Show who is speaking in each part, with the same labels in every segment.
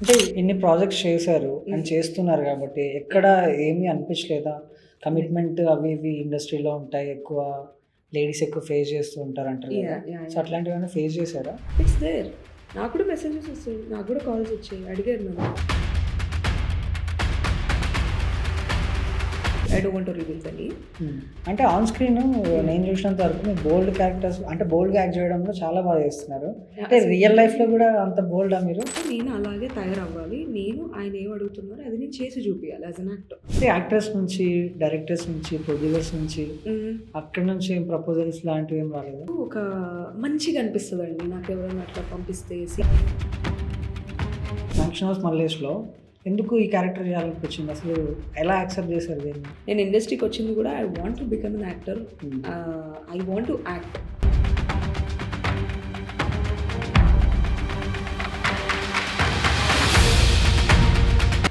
Speaker 1: అంటే ఇన్ని ప్రాజెక్ట్స్ చేశారు అండ్
Speaker 2: హ్మ్.
Speaker 1: చేస్తున్నారు కాబట్టి ఎక్కడ
Speaker 2: యాహ్!
Speaker 1: ఏమీ అనిపించలేదా? కమిట్మెంట్ అవి ఇవి ఇండస్ట్రీలో ఉంటాయి. ఎక్కువ లేడీస్ ఎక్కువ ఫేస్ చేస్తూ ఉంటారంటారు కదా!
Speaker 2: యాహ్! యాహ్!
Speaker 1: So,
Speaker 2: yeah!
Speaker 1: అట్లాంటివేమైనా ఫేస్ చేశారా?
Speaker 2: It's there. నాకు కూడా మెసేజెస్ ఒస్తాయి. నాకు కూడా కాల్స్ వచ్చాయి. అడిగారు నన్ను. I don't want to reveal the name.
Speaker 1: అంటే ఆన్ స్క్రీన్ నేను చూసినంత వరకు మీరు బోల్డ్ క్యారెక్టర్స్ అంటే బోల్డ్‌గా యాక్ట్ చేయడంలో చాలా బాగా చేస్తున్నారు. అంటే
Speaker 2: అసలు
Speaker 1: రియల్ లైఫ్‌లో కూడా అంత బోల్డా మీరు?
Speaker 2: నేను అలాగే తయారవ్వాలి. ఆయన ఏం అడుగుతున్నారో అది నేను చేసి చూపియాలి యాస్ ఎన్ యాక్టర్.
Speaker 1: అంటే యాక్టర్స్ నుంచి, డైరెక్టర్స్ నుంచి, ప్రొడ్యూసర్స్ నుంచి
Speaker 2: హ్మ్.
Speaker 1: అక్కడి నుంచి ఏం ప్రపోజల్స్ లాంటివి ఏం రాలేదా?
Speaker 2: ఒక మంచిగా అనిపిస్తదండి నాకెవరైనా అట్లా పంపిస్తే.
Speaker 1: ఫంక్షన్ హౌస్ మల్లేష్‌లో ఎందుకు ఈ క్యారెక్టర్ చేయాలనిపించింది? అసలు ఎలా యాక్సెప్ట్ చేశారు దీన్ని?
Speaker 2: నేను ఇండస్ట్రీకి వచ్చింది కూడా I want to become an actor. I want to act.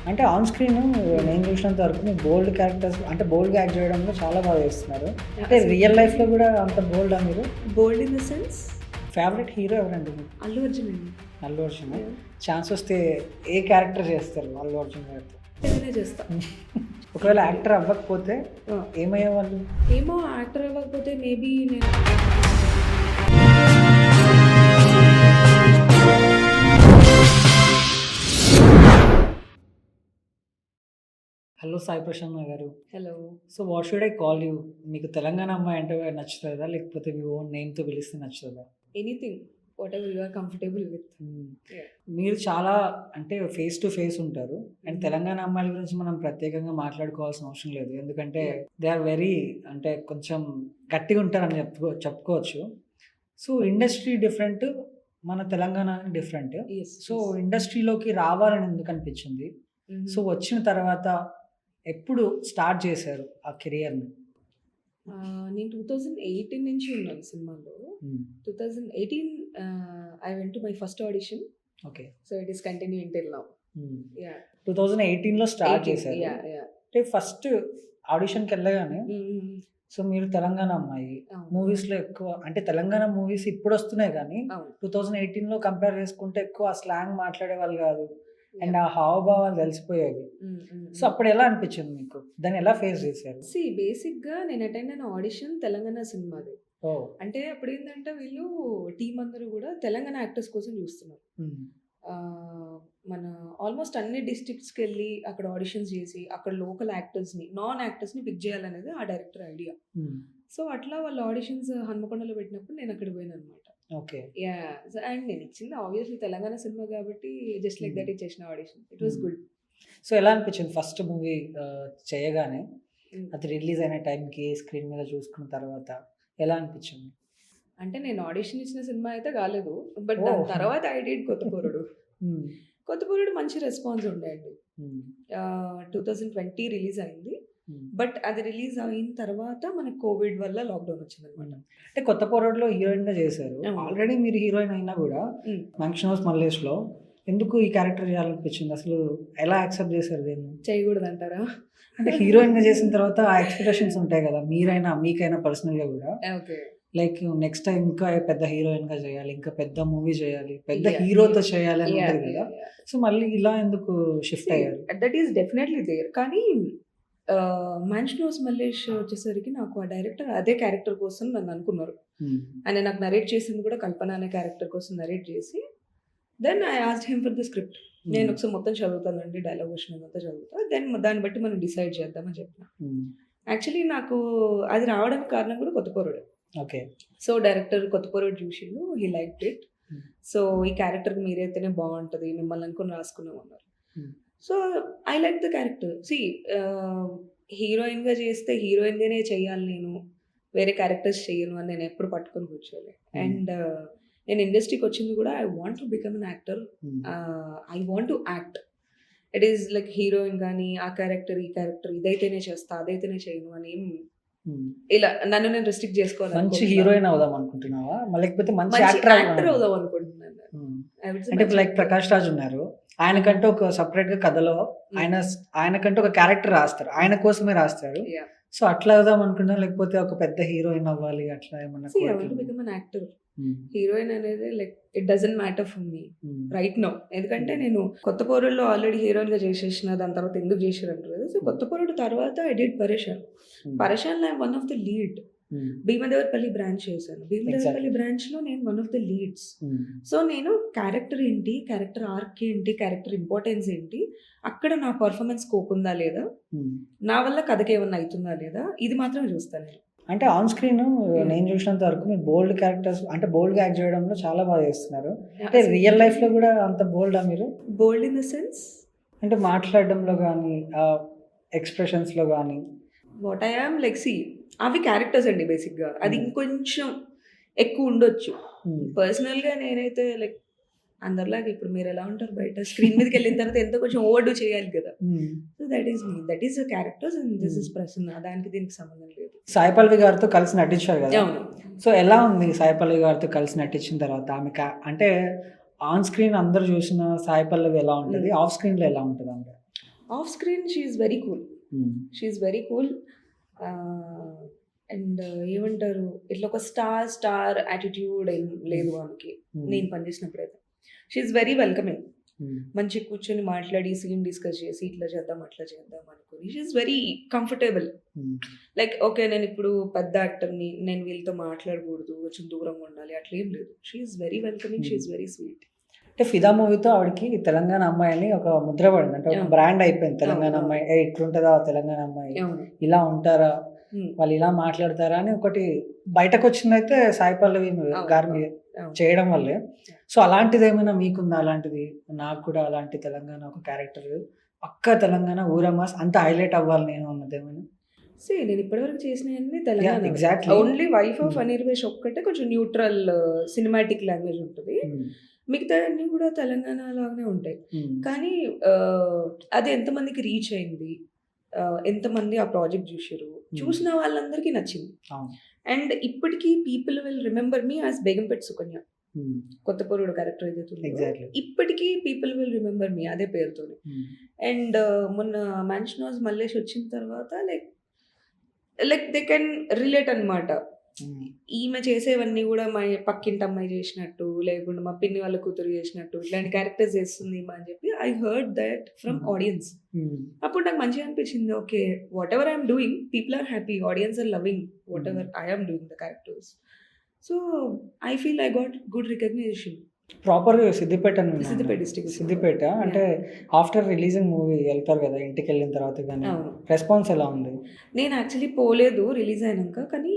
Speaker 1: అంటే ఆన్ స్క్రీన్ నేను చూసినంత వరకు మీరు బోల్డ్ క్యారెక్టర్స్ అంటే బోల్డ్‌గా యాక్ట్ చేయడంలో చాలా బాగా చేస్తున్నారు. అంటే రియల్ లైఫ్‌లో కూడా అంత బోల్డా మీరు?
Speaker 2: బోల్డ్ in the sense
Speaker 1: favourite hero ఎవరండి మీకు?
Speaker 2: అల్లు అర్జున్ అండి.
Speaker 1: అల్లు అర్జునా? ఛాన్స్ వస్తే ఏ క్యారెక్టర్ చేస్తారు అల్లు అర్జున్ గారితో?
Speaker 2: ఏదైనా చేస్తా.
Speaker 1: ఒకవేళ యాక్టర్ అవ్వకపోతే
Speaker 2: ఆ.
Speaker 1: ఏమయ్యేవాళ్ళు?
Speaker 2: ఏమో యాక్టర్ అవ్వకపోతే మేబీ నేను
Speaker 1: హలో సాయి ప్రసన్న గారు.
Speaker 2: Hello.
Speaker 1: So what should I call you? మీకు తెలంగాణ అమ్మాయి అంటే నచ్చుతదా? లేకపోతే మీ ఓన్ నేమ్‌తో పిలిస్తే నచ్చుతదా?
Speaker 2: Anything what you are comfortable with.
Speaker 1: మీరు చాలా అంటే ఫేస్ టు ఫేస్ ఉంటారు. And
Speaker 2: Mhm.
Speaker 1: తెలంగాణ అమ్మాయిల గురించి మనం ప్రత్యేకంగా మాట్లాడుకోవాల్సిన అవసరం లేదు. ఎందుకంటే
Speaker 2: Yeah.
Speaker 1: దే ఆర్ వెరీ అంటే కొంచెం గట్టిగా ఉంటారని చెప్పుకోవచ్చు. So industry different. మన తెలంగాణ డిఫరెంట్.
Speaker 2: Yes.
Speaker 1: సో ఇండస్ట్రీలోకి రావాలని ఎందుకు అనిపించింది? సో వచ్చిన తర్వాత ఎప్పుడు స్టార్ట్ చేశారు ఆ కెరియర్‌ని?
Speaker 2: నేను 2018 నుంచి ఉన్నాను సినిమాలో. 2018 I went to my first audition.
Speaker 1: Okay.
Speaker 2: So it is continuing till now. Yeah.
Speaker 1: 2018లో స్టార్ట్ చేశారు.
Speaker 2: Yeah yeah.
Speaker 1: అంటే ఫస్ట్ ఆడిషన్‌కెళ్ళగానే సో మీరు తెలంగాణ అమ్మాయి. మూవీస్‌లో ఎక్కువ అంటే తెలంగాణ మూవీస్ ఇప్పుడొస్తున్నాయి గానీ,
Speaker 2: అవును.
Speaker 1: 2018లో కంపేర్ చేసుకుంటే ఎక్కువ ఆ స్లాంగ్ మాట్లాడేవాళ్ళు గాదు. అండ్ ఆ హావభావాలు తెలిసిపోయేవి. సో అప్పుడు ఎలా అనిపించింది మీకు? దాన్ని ఎలా ఫేస్ చేశారు?
Speaker 2: బేసిక్‌గా నేను అటెండ్ అయిన ఆడిషన్ తెలంగాణ సినిమాది.
Speaker 1: ఓహ్!
Speaker 2: అంటే అప్పుడేందంటే వీళ్ళు టీమ్ అందరూ గూడా తెలంగాణ యాక్టర్స్ కోసం చూస్తున్నారు.
Speaker 1: హ్మ్.
Speaker 2: మన ఆల్మోస్ట్ అన్ని డిస్ట్రిక్ట్స్‌కెళ్ళి అక్కడ ఆడిషన్స్ చేసి, అక్కడ లోకల్ యాక్టర్స్‌ని, నాన్ యాక్టర్స్‌ని పిక్ చేయాలనేది ఆ డైరెక్టర్ ఐడియా.
Speaker 1: హ్మ్.
Speaker 2: సో, అట్లా వాళ్ళు ఆడిషన్స్ హన్మకొండలో పెట్టినప్పుడు నేను అక్కడికి పోయాననమాట.
Speaker 1: ఓకే.
Speaker 2: యాహ్! అండ్ నేను ఇచ్చింది ఆబ్వియస్లీ తెలంగాణ సినిమా కాబట్టి జస్ట్ లైక్ దట్ ఇచ్చేసిన audition. It was good.
Speaker 1: So ఎలా అనిపించింది ఫస్ట్ మూవీ చేయగానే?
Speaker 2: హ్మ్.
Speaker 1: అది రిలీజ్ అయిన టైంకి స్క్రీన్ మీద చూసుకున్న తర్వాత ఎలా అనిపించింది?
Speaker 2: అంటే నేను ఆడిషన్ ఇచ్చిన సినిమా అయితే కాలేదు. బట్ దాని
Speaker 1: ఓహ్!
Speaker 2: తర్వాత ఐ డిడ్ కొత్తపోరడు.
Speaker 1: హ్మ్.
Speaker 2: కొత్తపోరడు మంచి రెస్పాన్స్ ఉండే అండి.
Speaker 1: హ్మ్.
Speaker 2: 2020 రిలీజ్ అయింది.
Speaker 1: హ్మ్.
Speaker 2: బట్ అది రిలీజ్ అయిన తర్వాత మనకు కోవిడ్ వల్ల లాక్‌డౌన్ వచ్చిందనమాట.
Speaker 1: అంటే కొత్త పోరడులో హీరోయిన్‌గా చేశారు.
Speaker 2: అవును.
Speaker 1: ఆల్రెడీ మీరు హీరోయిన్ అయినా గూడా
Speaker 2: హ్మ్.
Speaker 1: ఫంక్షన్ హౌస్ మల్లేష్‌లో ఎందుకు ఈ క్యారెక్టర్ చేయాలనిపించింది? అసలు ఎలా యాక్సెప్ట్ చేశారు దీన్ని?
Speaker 2: చేయకూడదంటారా?
Speaker 1: అంటే హీరోయిన్‌గా చేసిన తర్వాత ఆ ఎక్స్‌పెక్టేషన్స్ ఉంటాయి గదా! మీకైనా పర్సనల్‌గా గూడా.
Speaker 2: ఓకే.
Speaker 1: లైక్ నెక్స్ట్ టైమ్ ఇంకా పెద్ద హీరోయిన్‌గా చేయాలి. ఇంకా పెద్ద మూవీ చేయాలి. పెద్ద
Speaker 2: యాహ్!
Speaker 1: హీరోతో చేయాలి అని
Speaker 2: యాహ్!
Speaker 1: ఉంటది గదా!
Speaker 2: యాహ్! యాహ్!
Speaker 1: సో మళ్ళీ ఇలా ఎందుకు షిఫ్ట్ అయ్యారు?
Speaker 2: That is definitely there. కానీ మాన్షన్ హౌస్ మల్లేష్ వచ్చేసరికి నాకు ఆ డైరెక్టర్ అదే క్యారెక్టర్ కోసం నన్ను అనుకున్నారు.
Speaker 1: హ్మ్.
Speaker 2: ఆయన నాకు నరేట్ చేసింది కూడా కల్పన అనే క్యారెక్టర్ కోసం నరేట్ చేసి then I asked him for the script. నేను ఒకసారి మొత్తం చదువుతానండి. డైలాగ్ వర్షన్ అంతా చదువుతా. దెన్ దాన్ని బట్టి మనం డిసైడ్ చేద్దామని చెప్పిన. యాక్చువల్లీ నాకు అది రావడానికి కారణం కూడా Kotha Poradu.
Speaker 1: Okay.
Speaker 2: So director Kotha Poradu చూసిండు. హి లైక్డ్ ఇట్. సో ఈ క్యారెక్టర్‌కి మీరైతేనే బావుంటది. మిమ్మల్ని అనుకుని రాసుకున్నాం అన్నారు. So I like the character. హీరోయిన్‌గా చేస్తే హీరోయిన్‌గానే చేయాలి నేను. వేరే క్యారెక్టర్స్ చెయ్యను అని నేను ఎప్పుడు పట్టుకొని కూర్చోలే. అండ్ నేను ఇండస్ట్రీకి వచ్చింది కూడా I want to become an actor. I want to act. It is like heroine గానీ, ఆ క్యారెక్టర్, ఈ క్యారెక్టర్ ఇదైతేనే చేస్తా, అదైతేనే చేయను అని ఇలా నన్ను నేను రిస్ట్రిక్ట్ చేసుకోవాలి.
Speaker 1: మంచి హీరోయిన్ అవుదాం అనుకుంటున్నావా? లేకపోతే మంచి
Speaker 2: మంచి
Speaker 1: యాక్టర్
Speaker 2: యాక్టర్ అవుదాం అనుకుంటున్నాను.
Speaker 1: అంటే ఇప్పుడు లైక్ ప్రకాష్ రాజ్ ఉన్నారు. ఆయనకంటూ ఒక సెపరేట్‌గా కథలో ఆయనకంటూ ఒక క్యారెక్టర్ రాస్తారు. ఆయన కోసమే రాస్తారు.
Speaker 2: యాహ్!
Speaker 1: సో అట్లా అవుదాం అనుకున్నా, లేకపోతే ఒక పెద్ద హీరోయిన్ అవ్వాలి అట్లా ఏమన్నా
Speaker 2: ఐ వాంట్ టు
Speaker 1: కోరికలు?
Speaker 2: Become an actor. హీరోయిన్ అనేది like it doesn't matter for me right now. ఎందుకంటే నేను కొత్త పోరుల్లో ఆల్రెడీ హీరోయిన్ గా చేసేసిన, దాని తర్వాత ఎందుకు చేసారంటారు కదా. సో కొత్త పోరుడు తర్వాత ఐ డిడ్ పరేషాన్. పరేషాన్ I one of the lead. Bheemadevarapalli branch చేశాను. భీమదేవరపల్లి బ్రాంచ్ లో నేను one of the leads. So నేను క్యారెక్టర్ ఏంటి, క్యారెక్టర్ ఆర్క్ ఏంటి, క్యారెక్టర్ ఇంపార్టెన్స్ ఏంటి, అక్కడ నా పర్ఫార్మెన్స్ స్కోప్ ఉందా లేదా, నా వల్ల కథకి ఏమన్నా అవుతుందా లేదా, ఇది మాత్రం చూస్తాను నేను.
Speaker 1: అంటే ఆన్ స్క్రీన్ నేను చూసినంత వరకు మీరు బోల్డ్ క్యారెక్టర్స్ అంటే బోల్డ్ గా యాక్ట్ చేయడంలో చాలా బాగా చేస్తున్నారు. అంటే రియల్ లైఫ్ లో కూడా అంత బోల్డా మీరు?
Speaker 2: బోల్డ్ ఇన్ ద సెన్స్
Speaker 1: అంటే మాట్లాడడంలో కానీ, ఎక్స్ప్రెషన్స్ లో కానీ.
Speaker 2: What I am like see అవి క్యారెక్టర్స్ అండి బేసిక్గా. అది ఇంకొంచెం ఎక్కువ ఉండొచ్చు. పర్సనల్గా నేనైతే లైక్ అందరిలాగా ఇప్పుడు మీరు ఎలా ఉంటారు బయట స్క్రీన్ మీదకి వెళ్ళిన తర్వాత ఎంతో కొంచెం ఓవర్ డూ చేయాలి కదా. So that is me, that is the characters and this is person. దానికి దీనికి సంబంధం లేదు.
Speaker 1: సాయి పల్లవి గారితో కలిసి నటించారు కదా.
Speaker 2: అవును.
Speaker 1: సో ఎలా ఉంది సాయి పల్లవి గారితో కలిసి నటించిన తర్వాత? ఆమె అంటే ఆన్ స్క్రీన్ అందరు చూసిన సాయి పల్లవి ఎలా ఉంటుంది, ఆఫ్ స్క్రీన్ లో ఎలా ఉంటుంది? అంటే
Speaker 2: off screen she's very cool. She's very cool. And ఏమంటారు, ఇట్లా ఒక స్టార్ యాటిట్యూడ్ ఏం లేదు ఆమెకి. నేను పనిచేసినప్పుడైతే షీఈస్ వెరీ వెల్కమింగ్. మంచి కూర్చొని మాట్లాడి సీన్ డిస్కస్ చేసి ఇట్లా చేద్దాం అట్లా చేద్దాం అనుకుని she's very comfortable. Like okay నేను ఇప్పుడు పెద్ద యాక్టర్ని, నేను వీళ్ళతో మాట్లాడకూడదు, కొంచెం దూరంగా ఉండాలి, అట్లా ఏం లేదు. She's very welcoming, she's very sweet.
Speaker 1: అంటే ఫిదా మూవీతో ఆవిడకి తెలంగాణ అమ్మాయి అని ఒక ముద్ర పడింది, అంటే ఒక బ్రాండ్ అయిపోయింది. తెలంగాణ అమ్మాయి ఇట్లుంటుందా, తెలంగాణ అమ్మాయి ఇలా ఉంటారా, వాళ్ళు ఇలా మాట్లాడతారా అని ఒకటి బయటకు వచ్చిందైతే సాయి పల్లవి గారి మీద చేయడం వల్లే. సో అలాంటిది ఏమైనా మీకుందా? అలాంటిది నాకు కూడా అలాంటి తెలంగాణ ఒక క్యారెక్టర్ పక్క తెలంగాణ ఊరమాస్ అంత హైలైట్ అవ్వాలి నేను అన్నది ఏమైనా?
Speaker 2: నేను ఇప్పటివరకు చేసినవన్నీ Telangana.
Speaker 1: Exactly.
Speaker 2: Only wife of Anirvesh ఒక్కటే కొంచెం న్యూట్రల్ సినిమాటిక్ లాంగ్వేజ్ ఉంటుంది. మిగతా అన్నీ కూడా తెలంగాణ లాగానే ఉంటాయి. కానీ అది ఎంతమందికి రీచ్ అయింది, ఎంతమంది ఆ ప్రాజెక్ట్ చూసారు, చూసిన వాళ్ళందరికీ నచ్చింది. అండ్ ఇప్పటికీ people will remember me as Begumpet Sukanya. కొత్త పొరుడు క్యారెక్టర్ ఏదైతే ఉందో ఇప్పటికీ పీపుల్ విల్ రిమెంబర్ మీ అదే పేరుతో. అండ్ మొన్న మ్యాన్షన్ హౌస్ మల్లేష్ వచ్చిన తర్వాత లైక్ దే కెన్ రిలేట్ అనమాట. ఈమె చేసేవన్నీ కూడా మా పక్కింటి అమ్మాయి చేసినట్టు, లేకుండా మా పిన్ని వాళ్ళ కూతురు చేసినట్టు, ఇట్లాంటి క్యారెక్టర్స్ చేస్తుంది ఈమె అని చెప్పి I heard that from audience. అప్పుడు నాకు మంచిగా అనిపించింది, okay whatever I'm doing people are happy, audience are loving whatever I'm doing the characters. So I feel I got good recognition.
Speaker 1: Proper Siddipet
Speaker 2: district.
Speaker 1: Siddipet అంటే after releasing movie వెళ్తారు కదా ఇంటికి వెళ్ళిన తర్వాత, కానీ రెస్పాన్స్ ఎలా ఉంది?
Speaker 2: నేను యాక్చువల్లీ పోలేదు రిలీజ్ అయినాక, కానీ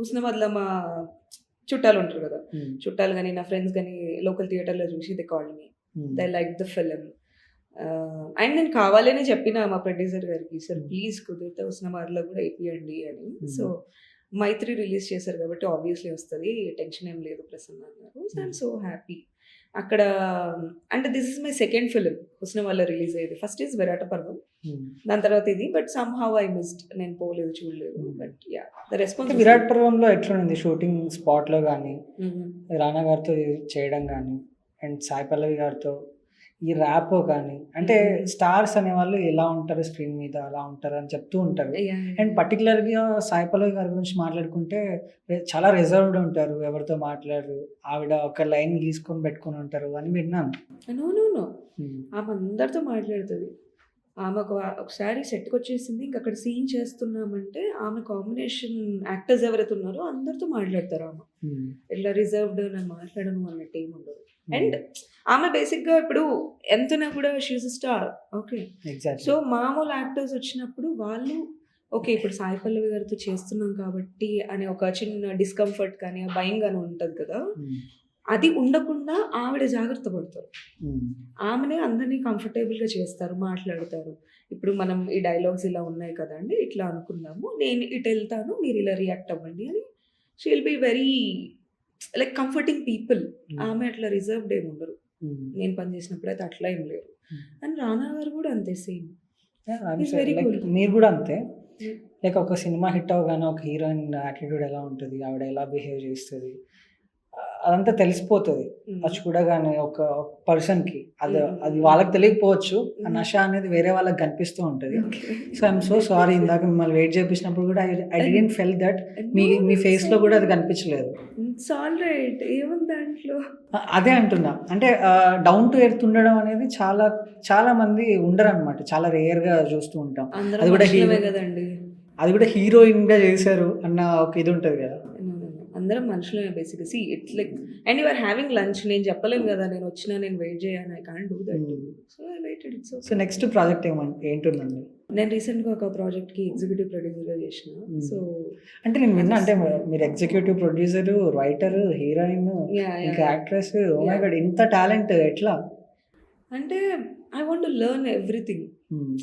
Speaker 2: హుస్నాబాద్లో మా చుట్టాలు ఉంటారు కదా, చుట్టాలు కానీ నా ఫ్రెండ్స్ కానీ లోకల్ థియేటర్లో చూసి they called me, they like the film. And నేను కావాలనే చెప్పిన మా ప్రొడ్యూసర్ గారికి, సార్ ప్లీజ్ కుదిరితే హుస్నాబాద్లో కూడా వేపియండి అని. సో మైత్రి రిలీజ్ చేశారు కాబట్టి ఆబ్వియస్లీ వస్తుంది, టెన్షన్ ఏం లేదు ప్రసన్న అన్నారు. So I'm so happy. అక్కడ అంటే this is my second film హుస్నాబాద్లో రిలీజ్ అయ్యేది. ఫస్ట్ ఈజ్ విరాట పర్వం, దాని తర్వాత ఇది. But some I missed, నేను పోలేదు, చూడలేదు. But yeah the response.
Speaker 1: Virat పర్వంలో ఎట్లుంది షూటింగ్ స్పాట్ లో కానీ, రానా గారితో చేయడం కానీ, అండ్ సాయి పల్లవి గారితో ఈ ర్యాప్ కానీ, అంటే స్టార్స్ అనేవాళ్ళు ఎలా ఉంటారు స్క్రీన్ మీద అలా ఉంటారు అని చెప్తూ ఉంటారు. అండ్ పర్టికులర్గా సాయి పల్లవి గారి గురించి మాట్లాడుకుంటే చాలా రిజర్వ్డ్ ఉంటారు, ఎవరితో మాట్లాడరు, ఆవిడ ఒక లైన్ గీసుకొని పెట్టుకొని ఉంటారు అని విన్నాను.
Speaker 2: నో ఆమె అందరితో మాట్లాడుతుంది. ఆమె ఒకసారి సెట్కి వచ్చేసింది, ఇంక అక్కడ సీన్ చేస్తున్నామంటే ఆమె కాంబినేషన్ యాక్టర్స్ ఎవరైతే ఉన్నారో అందరితో మాట్లాడతారు. ఆమె ఇట్లా రిజర్వ్డ్ నేను మాట్లాడను అన్నట్టు ఏమి ఉండదు. అండ్ ఆమె బేసిక్గా ఇప్పుడు ఎంతనా కూడా షీఈస్ స్టార్. ఓకే, సో మామూలు యాక్టర్స్ వచ్చినప్పుడు వాళ్ళు ఓకే ఇప్పుడు సాయి పల్లవి గారితో చేస్తున్నాం కాబట్టి అనే ఒక చిన్న డిస్కంఫర్ట్ కానీ భయం కానీ ఉంటుంది కదా, అది ఉండకుండా ఆవిడ జాగ్రత్త పడతారు. ఆమెనే అందరినీ కంఫర్టబుల్గా చేస్తారు, మాట్లాడతారు. ఇప్పుడు మనం ఈ డైలాగ్స్ ఇలా ఉన్నాయి కదండి, ఇట్లా అనుకుందాము, నేను ఇటు వెళ్తాను, మీరు ఇలా రియాక్ట్ అవ్వండి అని. She will be very like comforting people. ఆమె అట్లా రిజర్వ్డ్ ఏమి ఉండరు. నేను పనిచేసినప్పుడు అయితే అట్లా ఏం లేరు. అండ్ రానా గారు కూడా అంతే సేమ్.
Speaker 1: మీరు కూడా అంతే. లైక్ ఒక సినిమా హిట్ అవగానే ఒక హీరోయిన్ యాటిట్యూడ్ ఎలా ఉంటుంది, ఆవిడ ఎలా బిహేవ్ చేస్తుంది, అదంతా తెలిసిపోతది.
Speaker 2: హ్మ్.
Speaker 1: అది చూడగానే ఒక పర్సన్‌కి అది
Speaker 2: హ్మ్.
Speaker 1: అది వాళ్ళకి తెలియకపోవచ్చు. ఆ
Speaker 2: హ్మ్.
Speaker 1: నష అనేది వేరే వాళ్ళకి కనిపిస్తూ ఉంటది.
Speaker 2: Okay.
Speaker 1: So, I'm so sorry ఇందాక మిమ్మల్ని వెయిట్ చేపించినప్పుడు కూడా I didn't feel that me
Speaker 2: no,
Speaker 1: me
Speaker 2: it's
Speaker 1: ఫేస్‌లో కూడా అది
Speaker 2: ఆల్రైట్.
Speaker 1: కనిపించలేదు.
Speaker 2: It's alright. ఏముంది దాంట్లో?
Speaker 1: అదే అంటున్నా. అంటే డౌన్ టు ఎర్త్ ఉండడం అనేది చాలా చాలా మంది ఉండరనమాట. చాలా రేర్‌గా చూస్తూ ఉంటాం.
Speaker 2: అందరం
Speaker 1: అది కూడా
Speaker 2: మనుషులమే గదండీ!
Speaker 1: అది కూడా హీరోయిన్‌గా చేశారు అన్న ఒక ఇది ఉంటది కదా!
Speaker 2: No, no, no. అందరం మనుషులమే బేసిక్‌గా. See it's like and you are having lunch. నేను చెప్పలేను గదా! నేనొచ్చినా నేను వెయిట్ జేయను. I can't do that.
Speaker 1: Hmm.
Speaker 2: So, I waited. It's
Speaker 1: so,
Speaker 2: okay.
Speaker 1: Next project ఏంటుందండి?
Speaker 2: నేను రీసెంట్‌గా ఒక ప్రాజెక్ట్‌కి ఎగ్జిక్యూటివ్ ప్రొడ్యూసర్‌గా జేషిన.
Speaker 1: హ్మ్.
Speaker 2: సో,
Speaker 1: అంటే నేను విన్నా అంటే
Speaker 2: నడుస్తుంది.
Speaker 1: మీరు executive producer, writer, heroine,
Speaker 2: yeah!
Speaker 1: ఇంకా
Speaker 2: yeah! Yeah!
Speaker 1: Actress. Oh my
Speaker 2: yeah!
Speaker 1: God! ఇంత టాలెంట్ ఎట్లా?
Speaker 2: అంటే I want to learn everything.
Speaker 1: Hmm.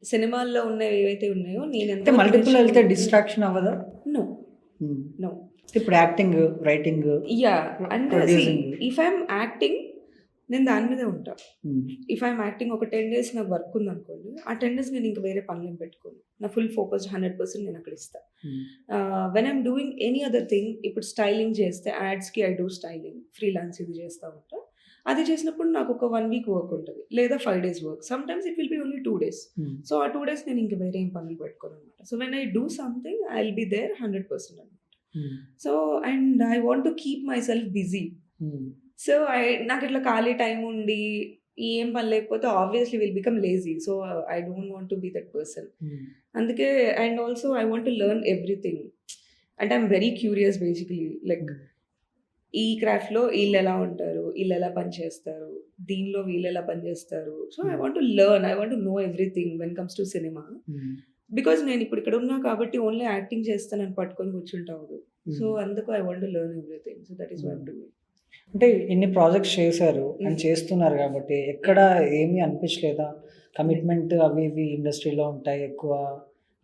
Speaker 2: సినిమాల్లో ఉన్నవి ఏవైతే ఉన్నాయో నేను
Speaker 1: అంటే
Speaker 2: ఎంతవరకు
Speaker 1: మల్టిపుల్ ఎళ్తే
Speaker 2: నేర్చుకోగలను.
Speaker 1: డిస్ట్రాక్షన్ అవ్వదా?
Speaker 2: నో.
Speaker 1: హ్మ్.
Speaker 2: నో.
Speaker 1: ఇప్పుడు యాక్టింగ్, రైటింగ్,
Speaker 2: యాహ్! అంటే see
Speaker 1: producing.
Speaker 2: If I'm acting నేను దాని మీదే ఉంటా.
Speaker 1: హ్మ్.
Speaker 2: ఇఫ్ ఐయామ్ యాక్టింగ్ ఒక 10 డేస్ నాకు వర్క్ ఉందనుకోండి. ఆ 10 డేస్ నేను ఇంక వేరే పనులేం పెట్టుకోను. నా ఫుల్ ఫోకస్ 100% నేను అక్కడ ఇస్తా.
Speaker 1: హ్మ్.
Speaker 2: When I'm doing any other thing ఇప్పుడు స్టైలింగ్ చేస్తే యాడ్స్‌కి ఐ డూ స్టైలింగ్. ఫ్రీలాన్స్ ఇది చేస్తా ఉంటా. అది చేసినప్పుడు నాకు ఒక 1 వీక్ వర్క్ ఉంటది. లేదా 5 days work. Sometimes it will be only 2 days.
Speaker 1: Hmm.
Speaker 2: So, ఆ 2 డేస్ నేను ఇంక వేరే ఏం పనులు పెట్టుకోననమాట. So, when I do something I will be there 100% అనమాట.
Speaker 1: Hmm.
Speaker 2: So, and I want to keep myself busy.
Speaker 1: Hmm.
Speaker 2: So, నాకిట్లా ఖాళీ టైమ్ ఉండి, ఏం పని లేకపోతే obviously will become lazy. So, I don't want to be that person.
Speaker 1: Hmm.
Speaker 2: అందుకే and also I want to learn everything. అంటే I'm very curious basically. Like
Speaker 1: hmm.
Speaker 2: ఈ క్రాఫ్ట్‌లో ఈళ్ళెలా ఉంటారు? ఈళ్ళెలా పని చేస్తారు? దీనిలో వీళ్ళెలా పని చేస్తారు? సో, ఐ
Speaker 1: హ్మ్.
Speaker 2: Want to learn. I want to know everything when comes to cinema.
Speaker 1: హ్మ్.
Speaker 2: బికాజ్ నేనిప్పుడు ఇక్కడ ఉన్నా కాబట్టి ఓన్లీ యాక్టింగ్ చేస్తానని పట్టుకొని కూర్చుంటే అవ్వదు. So,
Speaker 1: hmm.
Speaker 2: అందుకు I want to learn everything. So, that is why I'm
Speaker 1: hmm.
Speaker 2: Doing.
Speaker 1: అంటే ఇన్ని ప్రాజెక్ట్స్ చేశారు అండ్
Speaker 2: హ్మ్.
Speaker 1: చేస్తున్నారు కాబట్టి ఎక్కడ
Speaker 2: యాహ్!
Speaker 1: ఏమీ అనిపించలేదా?
Speaker 2: లైక్
Speaker 1: కమిట్మెంట్ అవి ఇవి ఇండస్ట్రీలో ఉంటాయి. ఎక్కువ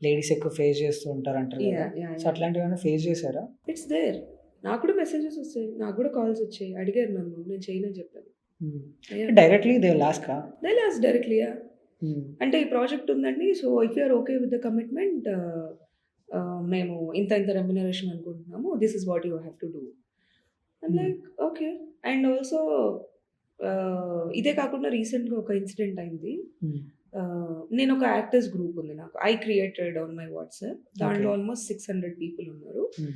Speaker 1: లేడీస్ ఎక్కువ ఫేస్ చేస్తూ ఉంటారంటారు కదా!
Speaker 2: యాహ్! యాహ్!
Speaker 1: So,
Speaker 2: yeah!
Speaker 1: అట్లాంటివేమైనా ఫేస్ చేశారా?
Speaker 2: It's there. నాకు కూడా మెసేజెస్ ఒస్తాయి. నాకు కూడా కాల్స్ వచ్చాయి. అడిగారు నన్ను. నేను చేయనని చెప్పాను.
Speaker 1: Hmm.
Speaker 2: Yeah!
Speaker 1: Directly they will ఆస్కా?
Speaker 2: They will ask directly. Yeah!
Speaker 1: Hmm.
Speaker 2: అంటే ఈ ప్రాజెక్ట్ ఉందండి. So, if you are okay with the commitment మేము ఇంత ఇంత రెమ్యునరేషన్ అనుకుంటున్నాము. This is what you have to do. I'm
Speaker 1: hmm.
Speaker 2: Like okay. And also ఇదే కాకుండా రీసెంట్‌గా ఒక ఇన్సిడెంట్ అయింది.
Speaker 1: హ్మ్.
Speaker 2: నేను ఒక యాక్టర్స్ గ్రూప్ ఉంది నాకు. I created on my WhatsApp. దాంట్లో
Speaker 1: ఓకే.
Speaker 2: ఆల్మోస్ట్ 600 పీపుల్ ఉన్నారు.
Speaker 1: హ్మ్.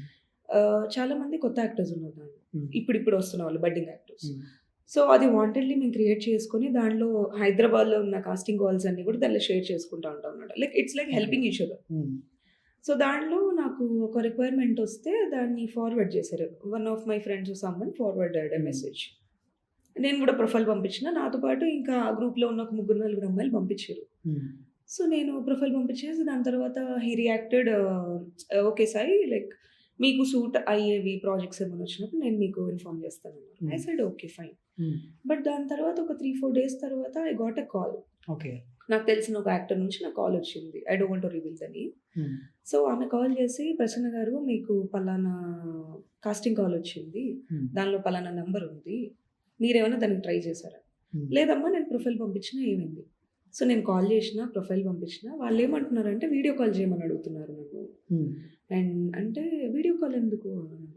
Speaker 2: చాలా మంది కొత్త యాక్టర్స్ ఉన్నారు దాంట్లో.
Speaker 1: హ్మ్.
Speaker 2: ఇప్పుడిప్పుడు వస్తున్న వాళ్ళు బడ్డింగ్ యాక్టర్స్.
Speaker 1: హ్మ్.
Speaker 2: సో, అది వాంటెడ్‌లీ మేము క్రియేట్ చేసుకొని దాంట్లో హైదరాబాద్‌లో ఉన్న కాస్టింగ్ కాల్స్ అన్నీ కూడా దాంట్లో షేర్ చేసుకుంటా ఉంటాం అన్నమాట. Like it's like
Speaker 1: okay.
Speaker 2: Helping each other.
Speaker 1: Hmm.
Speaker 2: So, దాంట్లో నాకు ఒక రిక్వైర్మెంట్ వస్తే దాన్ని ఫార్వర్డ్ చేశారు. One of my friends someone forwarded a
Speaker 1: hmm.
Speaker 2: Message. నేను కూడా ప్రొఫైల్ పంపించిన. నాతో పాటు ఇంకా ఆ గ్రూప్‌లో ఉన్న ఒక ముగ్గురు, నలుగురు అమ్మాయిలు పంపించారు.
Speaker 1: హ్మ్.
Speaker 2: సో, నేను ప్రొఫైల్ పంపించేసి దాని తర్వాత హి రియాక్టెడ్ ఓకే సాయి లైక్ మీకు సూట్ అయ్యేవి ప్రాజెక్ట్స్ ఏమైనా వచ్చినప్పుడు నేను మీకు ఇన్ఫార్మ్ చేస్తానన్నారు. ఐ
Speaker 1: హ్మ్.
Speaker 2: Said okay fine.
Speaker 1: హ్మ్.
Speaker 2: బట్ దాని తర్వాత ఒక 3, 4 డేస్ తర్వాత I got a call.
Speaker 1: Okay.
Speaker 2: నాకు తెలిసిన ఒక యాక్టర్ నుంచి నాకు కాల్ వచ్చింది. I don't want to reveal the name.
Speaker 1: హ్మ్.
Speaker 2: సో, ఆమె కాల్ చేసి "ప్రసన్న గారు మీకు పలానా కాస్టింగ్ కాల్ వచ్చింది.
Speaker 1: హ్మ్.
Speaker 2: దానిలో పలానా నంబర్ ఉంది. మీరేమైనా దానికి ట్రై చేసారా?"
Speaker 1: హ్మ్.
Speaker 2: లేదమ్మా నేను ప్రొఫైల్ పంపించినా ఏమైంది? సో, నేను కాల్ చేసినా, ప్రొఫైల్ పంపించినా వాళ్ళేమంటున్నారంటే వీడియో కాల్ చేయమని అడుగుతున్నారు నన్ను.
Speaker 1: హ్మ్.
Speaker 2: అండ్ అంటే వీడియో కాల్ ఎందుకు అన్నాను.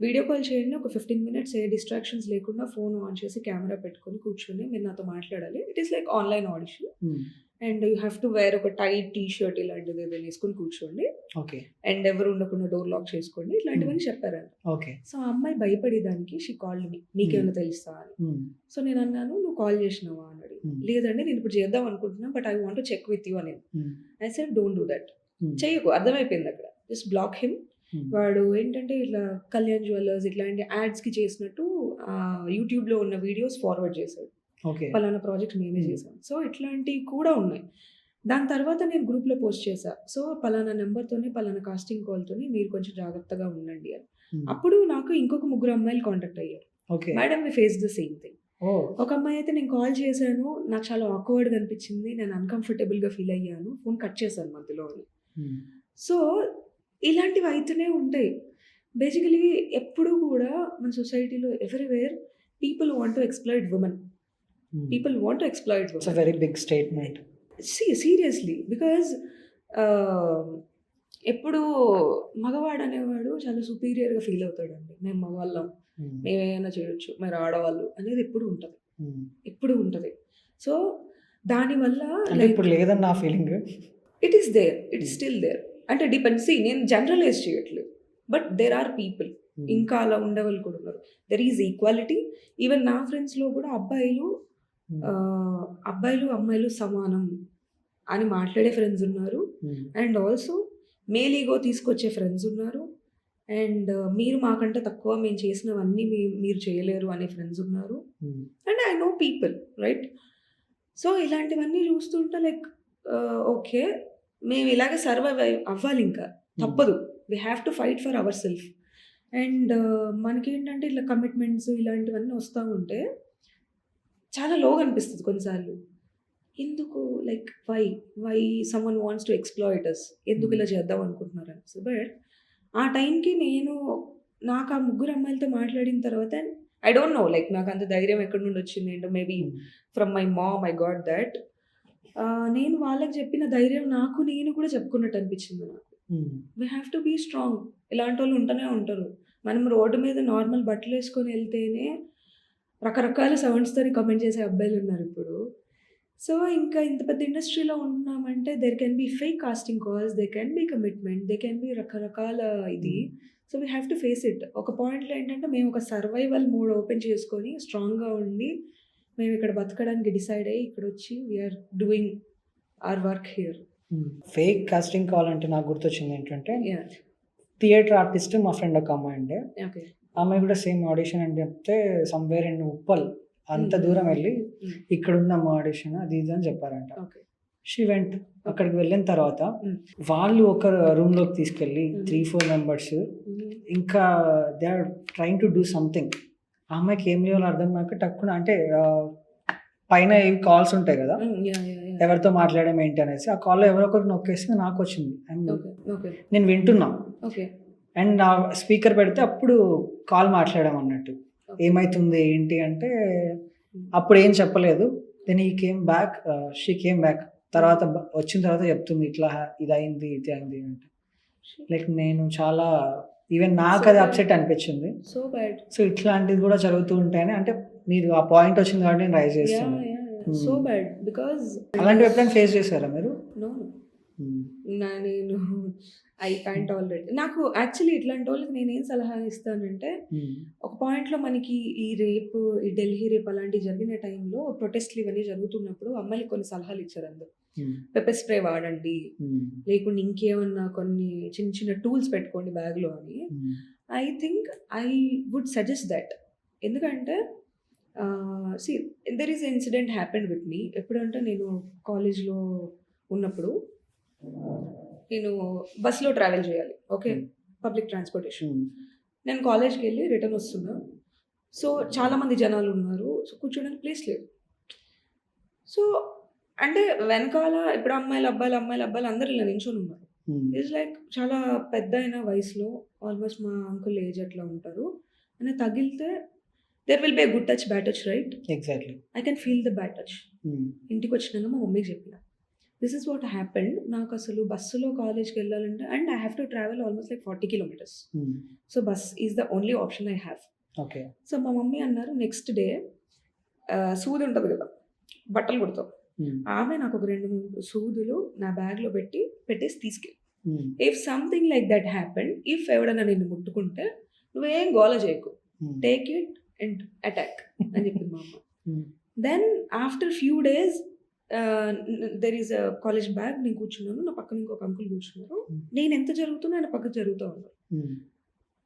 Speaker 2: వీడియో కాల్ చేయండి ఒక 15 మినిట్స్ ఏ డిస్ట్రాక్షన్స్ లేకుండా ఫోన్ ఆన్ చేసి కెమెరా పెట్టుకొని కూర్చొని మీరు నాతో మాట్లాడాలి. It is like online audition.
Speaker 1: Hmm.
Speaker 2: And you have to wear ఒక టైట్ టీ షర్ట్ ఇలాంటిది ఏదైనా ఏసుకొని కూర్చోండి.
Speaker 1: ఓకే.
Speaker 2: అండ్ ఎవరు ఉండకుండా డోర్ లాక్ చేసుకోండి.
Speaker 1: హ్మ్.
Speaker 2: ఇట్లాంటివన్నీ చెప్పారంట.
Speaker 1: ఓకే.
Speaker 2: సో, ఆ అమ్మాయి భయపడేదానికి షీ కాల్డ్ మీ.
Speaker 1: హ్మ్.
Speaker 2: "నీకేమైనా తెలుసా?" అని.
Speaker 1: హ్మ్.
Speaker 2: సో, నేనన్నాను, "నువ్వు కాల్ చేసినావా?" అని అడిగినా.
Speaker 1: హ్మ్.
Speaker 2: "లేదండి నేను ఇప్పుడు చేద్దాం అనుకుంటున్నా. But I want to check with you" అనింది.
Speaker 1: Hmm.
Speaker 2: I said don't do that.
Speaker 1: Hmm.
Speaker 2: చెయ్యకు అర్థమైపోయిందక్కడ. Just black him.
Speaker 1: హ్మ్.
Speaker 2: వాడు ఏంటంటే ఇట్లా కళ్యాణ్ జ్యువెల్లర్స్ ఇట్లాంటి యాడ్స్‌కి చేసినట్టు యూట్యూబ్‌లో ఉన్న వీడియోస్ ఫార్వర్డ్ చేశాడు.
Speaker 1: ఓకే.
Speaker 2: పలానా ప్రాజెక్ట్ మేమే
Speaker 1: హ్మ్.
Speaker 2: చేసాం. సో, ఇట్లాంటివి కూడా ఉన్నాయి. దాని తర్వాత నేను గ్రూప్‌లో పోస్ట్ చేశా. సో, పలానా నంబర్‌తోని, పలానా కాస్టింగ్ కాల్‌తోని మీరు కొంచెం జాగ్రత్తగా ఉండండి అని.
Speaker 1: హ్మ్.
Speaker 2: అప్పుడు నాకు ఇంకొక ముగ్గురు అమ్మాయిలు కాంటాక్ట్ అయ్యారు.
Speaker 1: Okay.
Speaker 2: Madam we face the same thing.
Speaker 1: Oh!
Speaker 2: ఒక అమ్మాయి అయితే నేను కాల్ చేశాను. నాకు చాలా ఆక్వర్డ్‌గా అనిపించింది. నేను అన్‌కంఫర్టబుల్‌గా ఫీల్ అయ్యాను. ఫోన్ కట్ చేశాను మధ్యలో అని.
Speaker 1: హ్మ్.
Speaker 2: సో, ఇలాంటివి అయితూనే ఉంటాయి. బేసికల్లీ ఎప్పుడూ కూడా మన సొసైటీలో everywhere people want to exploit women.
Speaker 1: Hmm.
Speaker 2: People want to exploit
Speaker 1: it's a
Speaker 2: women.
Speaker 1: Very big statement.
Speaker 2: Seriously. Because ah, ఎప్పుడూ మగవాడనేవాడు చాలా సుపీరియర్‌గా ఫీల్ అవుతాడండి. మేము మగవాళ్ళం. మేమేమైనా చేయొచ్చు, మీరు ఆడవాళ్ళు అనేది ఎప్పుడు ఉంటుంది. సో దానివల్ల
Speaker 1: అంటే ఇప్పుడు లేదని నా feeling.
Speaker 2: It is still there. అంటే డిపెండ్స్, నేను జనరలైజ్ చేయట్లేదు, బట్ దేర్ ఆర్ పీపుల్ ఇంకా అలా ఉండేవాళ్ళు కూడా ఉన్నారు. There is equality. ఈవెన్ నా ఫ్రెండ్స్లో కూడా అబ్బాయిలు అమ్మాయిలు సమానం అని మాట్లాడే ఫ్రెండ్స్ ఉన్నారు. అండ్ ఆల్సో మేల్ ఈగో తీసుకొచ్చే ఫ్రెండ్స్ ఉన్నారు. అండ్ మీరు మాకంటే తక్కువ, మేము చేసినవన్నీ మీరు చేయలేరు అనే ఫ్రెండ్స్ ఉన్నారు. And I know people, right? So ఇలాంటివన్నీ చూస్తుంటే లైక్ ఓకే, మేము ఇలాగే సర్వైవ్ అవ్వాలి, ఇంకా తప్పదు. We have to fight for our self. And మనకేంటంటే ఇట్లా కమిట్మెంట్స్ ఇలాంటివన్నీ వస్తూ ఉంటే చాలా లోగా అనిపిస్తుంది కొన్నిసార్లు. ఎందుకు, like why someone wants to exploit us, ఎందుకు ఇలా చేద్దాం అనుకుంటున్నారు అనేసి. బట్ ఆ టైంకి నాకు ఆ ముగ్గురు అమ్మాయిలతో మాట్లాడిన తర్వాత ఐ డోంట్ నో, లైక్ నాకు అంత ధైర్యం ఎక్కడి నుండి వచ్చింది ఏంటో, maybe from my mom I got that. నేను వాళ్ళకి చెప్పిన ధైర్యం నేను కూడా చెప్పుకున్నట్టు అనిపించింది నాకు. We have to be strong. ఇలాంటి వాళ్ళు ఉంటూనే ఉంటారు. మనం రోడ్డు మీద నార్మల్ బట్టలు వేసుకొని వెళ్తేనే రకరకాల సౌండ్స్తో కమెంట్ చేసే అబ్బాయిలు ఉన్నారు ఇప్పుడు. సో ఇంకా ఇంత పెద్ద ఇండస్ట్రీలో ఉంటున్నామంటే there can be fake casting calls, they can be commitment, they can be రకరకాల ఇది. So we have to face it. ఒక పాయింట్లో ఏంటంటే మేము ఒక సర్వైవల్ మోడ్ ఓపెన్ చేసుకొని స్ట్రాంగ్గా ఉండి మేము ఇక్కడ బతకడానికి డిసైడ్ అయ్యి ఇక్కడ వచ్చి we are doing our work here.
Speaker 1: Fake casting call అంటే నాకు గుర్తొచ్చింది ఏంటంటే, థియేటర్ ఆర్టిస్ట్ మా ఫ్రెండ్ ఒక అమ్మాయి ఉండే.
Speaker 2: ఓకే.
Speaker 1: అమ్మాయి కూడా సేమ్ ఆడిషన్ అని చెప్తే సమ్వేర్ ఇన్ ఉప్పల్ అంత దూరం వెళ్ళి ఇక్కడ ఉందమ్మా ఆడిషన్ అది ఇది అని చెప్పారంట. She went. అక్కడికి వెళ్ళిన తర్వాత వాళ్ళు ఒక రూమ్లోకి తీసుకెళ్ళి 3-4 మెంబర్స్ ఇంకా they are trying to do something. ఆ అమ్మాయికి ఏం చేయాలో అర్థం కాక టక్కున, అంటే పైన ఏం కాల్స్ ఉంటాయి కదా, ఎవరితో మాట్లాడడం ఏంటి అనేసి, ఆ కాల్లో ఎవరో ఒకరు నొక్కేస్తే నాకు వచ్చింది. అండ్ నేను వింటున్నా అండ్ నా స్పీకర్ పెడితే అప్పుడు కాల్ మాట్లాడడం అన్నట్టు. ఏమైతుంది ఏంటి అంటే అప్పుడు ఏం చెప్పలేదు. దెన్ ఈ came back, she came back. తర్వాత వచ్చిన తర్వాత చెప్తుంది ఇట్లా ఇది అయింది ఇది అయింది అంటే. లైక్ నేను చాలా, ఈవెన్ నాకు అది అప్సెట్ అనిపించింది. సో ఇట్లాంటివి కూడా జరుగుతూ ఉంటాయని, అంటే మీరు ఆ పాయింట్ వచ్చింది కాబట్టి నేను రైజ్ చేస్తాను.
Speaker 2: సో బ్యాడ్ బికాజ్
Speaker 1: అలాంటివి ఎప్పుడైనా ఫేస్ చేశారా మీరు?
Speaker 2: నేను ఐ కాంట్ ఆల్రెడీ. నాకు యాక్చువల్లీ ఇట్లాంటి వాళ్ళకి నేనేం సలహా ఇస్తానంటే, ఒక పాయింట్లో మనకి ఈ రేపు, ఈ ఢిల్లీ రేపు అలాంటివి జరిగిన టైంలో ప్రొటెస్ట్లు ఇవన్నీ జరుగుతున్నప్పుడు అమ్మాయికి కొన్ని సలహాలు ఇచ్చారు అందరు. పెప్పర్ స్ప్రే వాడండి, లేకుంటే ఇంకేమన్నా కొన్ని చిన్న చిన్న టూల్స్ పెట్టుకోండి బ్యాగ్లో అని. I think I would suggest that. ఎందుకంటే there is incident happened with me. ఎప్పుడంటే నేను కాలేజ్లో ఉన్నప్పుడు నేను బస్సులో ట్రావెల్ చేయాలి. Okay, public transportation. నేను కాలేజ్కి వెళ్ళి రిటర్న్ వస్తున్నా. సో చాలామంది జనాలు ఉన్నారు. సో కూర్చోడానికి ప్లేస్ లేదు. సో అంటే వెనకాల ఇప్పుడు అమ్మాయిలు అబ్బాయిలు అందరూ ఇలా నించొని ఉన్నారు. ఇట్స్ లైక్ చాలా పెద్ద అయిన వయసులో, ఆల్మోస్ట్ మా అంకుల్ ఏజ్ అట్లా ఉంటారు. అని తగిలితే there will be a good touch, bad touch, right?
Speaker 1: Exactly.
Speaker 2: I can feel the bad touch. ఇంటికి వచ్చినాక మా మమ్మీకి చెప్పిన, దిస్ ఇస్ వాట్ హ్యాపెండ్. నాకు అసలు బస్సులో కాలేజ్కి వెళ్ళాలంటే, and I have to travel almost like 40 kilometers. So bus is the only option I have.
Speaker 1: Okay.
Speaker 2: So మా మమ్మీ అన్నారు, నెక్స్ట్ డే సూది ఉంటుంది కదా, బట్టలు కుడతాం, ఆమె నాకు ఒక 2-3 సూదులు నా బ్యాగ్లో పెట్టేసి తీసుకెళ్ళి, if something like that happened, if ఎవడన్నా నిన్ను ముట్టుకుంటే నువ్వేం గోల చేయకు, టేక్ ఇట్ అండ్ అటాక్ అని చెప్పింది మా అమ్మ. Then after few days there is a college bag, నేను కూర్చున్నాను, నా పక్కన ఇంకొక అంకుల్ కూర్చున్నారు. నేను ఎంత జరుగుతున్నా ఆయన పక్కన జరుగుతూ ఉన్నారు.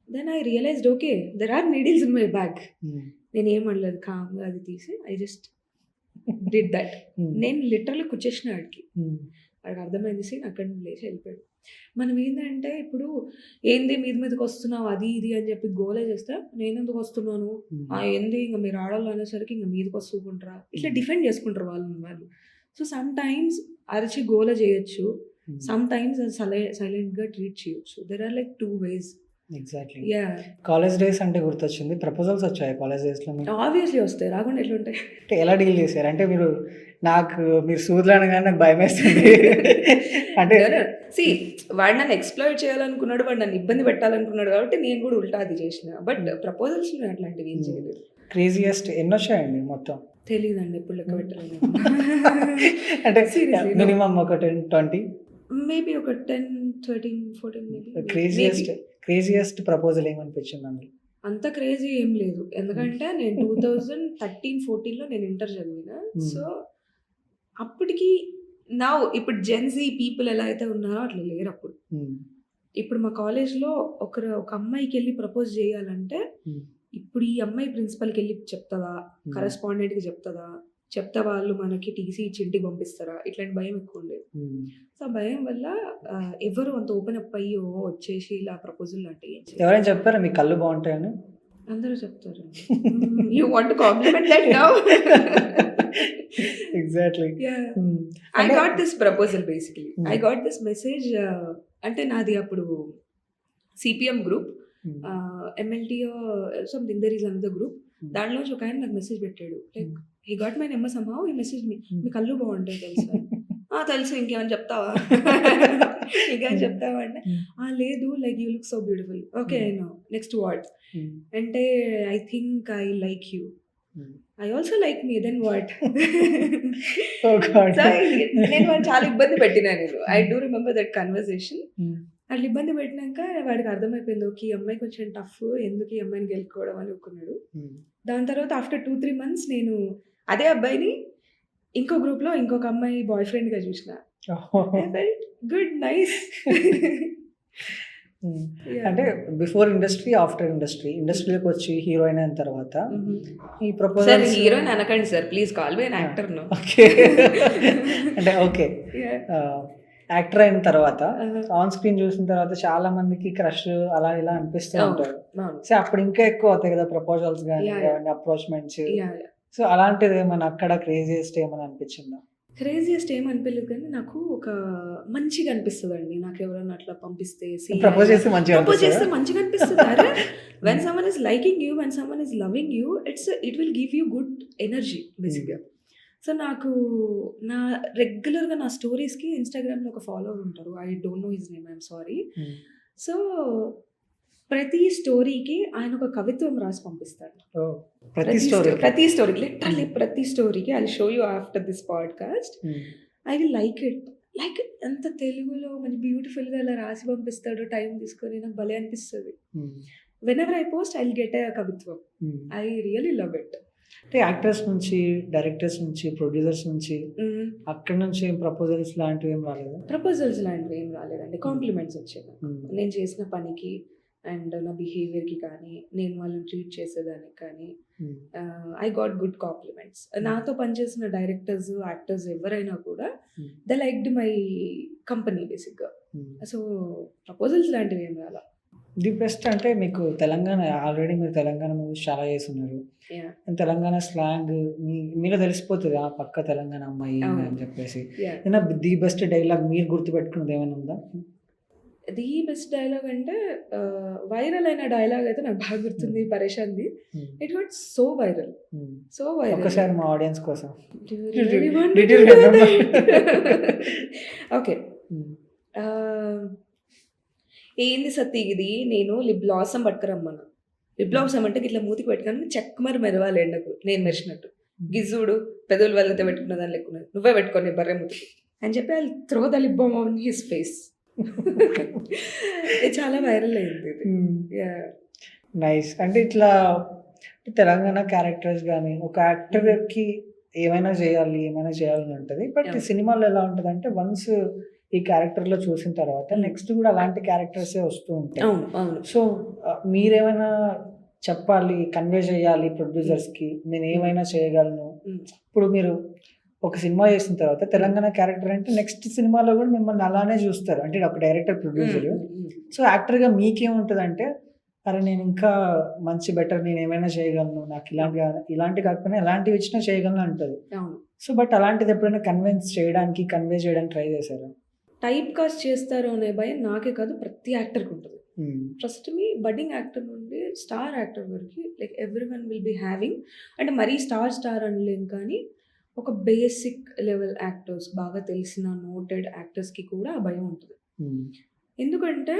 Speaker 2: Then I realised, okay, there are needles in my bag. నేను ఏమనలేదు, కామ్గా అది తీసి ఐ జస్ట్ డిడ్ దట్. నేను లిటరల్లీ కూర్చేసిన వాడికి అర్థమైంది. సీన్ అక్కడి నుంచి లేచి వెళ్ళిపోయాడు. మనం ఏంటంటే ఇప్పుడు ఏంది మీదకి వస్తున్నావు అది ఇది అని చెప్పి గోలే చేస్తే, నేను ఎందుకు వస్తున్నాను, ఏంది ఇంకా మీరు ఆడవాళ్ళు అనేసరికి ఇంకా మీదకి వస్తుంటారా, ఇట్లా డిఫెండ్ చేసుకుంటారు వాళ్ళు. సో సమ్ టైమ్స్ అరిచి గోల చేయొచ్చు, సమ్ టైమ్స్ అది సైలెంట్గా ట్రీట్ చేయొచ్చు. There are like 2 ways.
Speaker 1: Exactly.
Speaker 2: Yeah,
Speaker 1: college days అంటే గుర్తొచ్చింది. ప్రపోజల్స్ వచ్చాయి కాలేజ్ డేస్‌లో మీకు?
Speaker 2: ఆబ్వియస్లీ వస్తాయి, రాకుండా ఎట్లుంటాయి.
Speaker 1: అంటే ఎలా డీల్ చేశారు? అంటే మీరు సూదులు అనగానే నాకు భయమేస్తుంది. అంటే
Speaker 2: సి వాడు నన్ను ఎక్స్‌ప్లాయిట్ చేయాలనుకున్నాడు, వాడు నన్ను ఇబ్బంది పెట్టాలనుకున్నాడు కాబట్టి నేను కూడా ఉల్టా అది చేసిన. బట్ ప్రపోజల్స్‌లో అట్లాంటివి ఏం చేయలేదు.
Speaker 1: క్రేజియస్ట్ ఎన్నొచ్చాయండి మొత్తం?
Speaker 2: తెలీదండి, ఎప్పుడు లెక్క పెట్టలేదు.
Speaker 1: అంటే
Speaker 2: Seriously, no.
Speaker 1: మినిమమ్ ఒక 10, 20
Speaker 2: మేబీ ఒక 10, 13, 14 మేబీ.
Speaker 1: క్రేజియస్ట్ ప్రపోజల్ ఏమనిపించింది అందులో?
Speaker 2: అంత క్రేజీ ఏం లేదు. ఎందుకంటే నేను 2013, 14లో నేను ఇంటర్ చదివిన. సో అప్పటికి ఇప్పుడు జెన్‌జీ పీపుల్ ఎలా అయితే ఉన్నారో అట్లా లేరు అప్పుడు. ఇప్పుడు మా కాలేజ్‌లో ఒక అమ్మాయికెళ్ళి ప్రపోజ్ చేయాలంటే ఇప్పుడు ఈ అమ్మాయి ప్రిన్సిపల్‌కి వెళ్ళి చెప్తదా? కరెస్పాండెంట్‌కి చెప్తదా? చెప్తే వాళ్ళు మనకి టీసీ ఇచ్చి ఇంటికి పంపిస్తారా? ఇట్లాంటి భయం ఎక్కువ ఉండేది. సో ఆ భయం వల్ల ఎవరు అంత ఓపెన్ అప్ అయ్యి వచ్చేసి ఇలా ప్రపోజల్ లాంటివి ఏం చేయరు.
Speaker 1: ఎవరైనా చెప్పారా మీ కళ్ళు బాగుంటాయని?
Speaker 2: అందరూ చెప్తారు. You want to compliment that now?
Speaker 1: Exactly.
Speaker 2: I got this proposal basically. I got this message. అంటే నాది అప్పుడు CPM group, MLTO something, there is another group. దాంట్లోంచి ఒక ఆయన నాకు మెసేజ్ పెట్టాడు. Like he got my number somehow, ఈ message మీ కళ్ళు బాగుంటాయి తెలుసా? తెలుసు, ఇంకేమైనా చెప్తావా? ఇంకేమైనా చెప్తావా అంటే లేదు, like you look so beautiful. Okay I know, next what అంటే I think I like you. I also like me, then what? నేను వాడు చాలా ఇబ్బంది పెట్టినా. నేను I do remember that conversation. అట్లా ఇబ్బంది పెట్టినాక వాడికి అర్థమైపోయింది, ఓకే ఈ అమ్మాయి కొంచెం టఫ్, ఎందుకు ఈ అమ్మాయిని గెలుచుకోవడం అని ఒప్పుకున్నాడు. దాని తర్వాత ఆఫ్టర్ 2-3 months నేను అదే అబ్బాయిని ఇంకో గ్రూప్లో ఇంకొక అమ్మాయి బాయ్ ఫ్రెండ్గా చూసిన. Good, nice.
Speaker 1: అంటే బిఫోర్ ఇండస్ట్రీ, ఆఫ్టర్ ఇండస్ట్రీలోకి వచ్చి హీరోయిన్ అయిన తర్వాత ఈ ప్రపోజల్.
Speaker 2: హీరోయిన్ అనకండి sir please, call me actor.
Speaker 1: Okay అంటే ఓకే, యాక్టర్ అయిన తర్వాత ఆన్ స్క్రీన్ చూసిన తర్వాత చాలా మందికి క్రష్ అలా ఇలా అనిపిస్తూ ఉంటారు. సో అప్పుడు ఇంకా ఎక్కువ అవుతాయి కదా ప్రపోజల్స్ కానీ అప్రోచ్మెంట్స్. సో అలాంటిది ఏమైనా అక్కడ క్రేజియస్ట్ ఏమైనా అనిపించిందా?
Speaker 2: క్రేజియస్ట్ ఏం అనిపించలేదు, కానీ నాకు ఒక మంచిగా అనిపిస్తుంది అండి. నాకు ఎవరైనా అట్లా పంపిస్తే
Speaker 1: ప్రపోజ్ చేస్తే
Speaker 2: మంచిగా అనిపిస్తుంది. అరే when someone is liking you, when someone is loving you, it will give you good energy బేసిక్గా. సో నాకు రెగ్యులర్గా నా స్టోరీస్కి ఇన్స్టాగ్రామ్లో ఒక ఫాలోవర్ ఉంటారు. I don't know his name, I'm sorry. So ప్రతి స్టోరీకి ఆయన ఒక కవిత్వం రాసి పంపిస్తాడు. ప్రతి స్టోరీ లిటరల్లీ ప్రతి స్టోరీకి. I show you after this podcast. I will like it. Like ఎంత తెలుగులో మంచి బ్యూటిఫుల్గా అలా రాసి పంపిస్తాడు టైం తీసుకొని, నాకు భలే అనిపిస్తుంది. Whenever I post I will get a కవిత్వం. I really love it.
Speaker 1: అంటే యాక్టర్స్ నుంచి, డైరెక్టర్స్ నుంచి, ప్రొడ్యూసర్స్ నుంచి అక్కడ నుంచి ఏం ప్రపోజల్స్ లాంటివి ఏం రాలేదు?
Speaker 2: ప్రపోజల్స్ లాంటివి ఏం రాలేదండి, కాంప్లిమెంట్స్ వచ్చాయి నేను చేసిన పనికి అండ్ నా బిహేవియర్కి కానీ, నేను వాళ్ళని ట్రీట్ చేసేదానికి కానీ. I got good compliments. నాతో పనిచేసిన డైరెక్టర్స్, యాక్టర్స్ ఎవరైనా కూడా దే లైక్డ్ మై కంపెనీ బేసిక్గా. సో ప్రపోజల్స్ లాంటివి ఏం రాలా.
Speaker 1: ది బెస్ట్ అంటే మీకు తెలంగాణ, ఆల్రెడీ మీరు తెలంగాణ మూవీస్ చాలా చేస్తున్నారు. తెలంగాణ స్లాంగ్ మీలో తెలిసిపోతుంది, ఆ పక్క తెలంగాణ అమ్మాయి అని చెప్పేసి. ది బెస్ట్ డైలాగ్ మీరు గుర్తుపెట్టుకున్నది ఏమైనా ఉందా?
Speaker 2: ది బెస్ట్ డైలాగ్ అంటే వైరల్ అయిన డైలాగ్ అయితే నాకు బాగా గుర్తుంది, పరేషాన్ది. It what so viral.
Speaker 1: ఒకసారి మా ఆడియన్స్ కోసం.
Speaker 2: ఓకే, ఏంది సత్తి ఇది, నేను లిప్ బ్లాసమ్ పట్టుకురమ్మన్నా. లిప్ బ్లాసమ్ అంటే ఇట్లా మూతికి పెట్టుకొని చెక్ మరి మెరవాలి ఎండకు, నేను మెరిచినట్టు. గిజ్జుడు పెదవులు వెళ్ళతే పెట్టుకున్న దాని లెక్కున్నది, నువ్వే పెట్టుకోని బర్రె మూతికి అని చెప్పి I throw the lip balm on his face. చాలా వైరల్ అయింది.
Speaker 1: నైస్. అంటే ఇట్లా తెలంగాణ క్యారెక్టర్స్ కానీ ఒక యాక్టర్కి ఏమైనా చేయాలని ఉంటుంది. బట్ సినిమాలో ఎలా ఉంటుంది అంటే వన్స్ ఈ క్యారెక్టర్లో చూసిన తర్వాత నెక్స్ట్ కూడా అలాంటి క్యారెక్టర్సే వస్తూ ఉంటాయి. సో మీరేమైనా చెప్పాలి, కన్వే చేయాలి ప్రొడ్యూసర్స్కి, నేను ఏమైనా చేయగలను. ఇప్పుడు మీరు ఒక సినిమా చేసిన తర్వాత తెలంగాణ క్యారెక్టర్ అంటే నెక్స్ట్ సినిమాలో కూడా మిమ్మల్ని అలానే చూస్తారు. అంటే ఒక డైరెక్టర్, ప్రొడ్యూసర్. సో యాక్టర్గా మీకేముంటుంది అంటే, అరే నేను ఇంకా బెటర్, నేను ఏమైనా చేయగలను, నాకు ఇలాంటి కాకపోయినా ఎలాంటివి ఇచ్చినా చేయగలను అంటుంది. సో బట్ అలాంటిది ఎప్పుడైనా కన్వే చేయడానికి ట్రై చేశారా?
Speaker 2: టైప్ కాస్ట్ చేస్తారు అనే భయం నాకే కాదు, ప్రతి యాక్టర్కి ఉంటుంది. ట్రస్ట్ మీ, బడ్డింగ్ యాక్టర్ నుండి స్టార్ యాక్టర్ వరకు like every one will be having, అంటే మరీ స్టార్ అనలేం కానీ ఒక బేసిక్ లెవెల్ యాక్టర్స్, బాగా తెలిసిన నోటెడ్ యాక్టర్స్కి కూడా ఆ భయం ఉంటుంది. ఎందుకంటే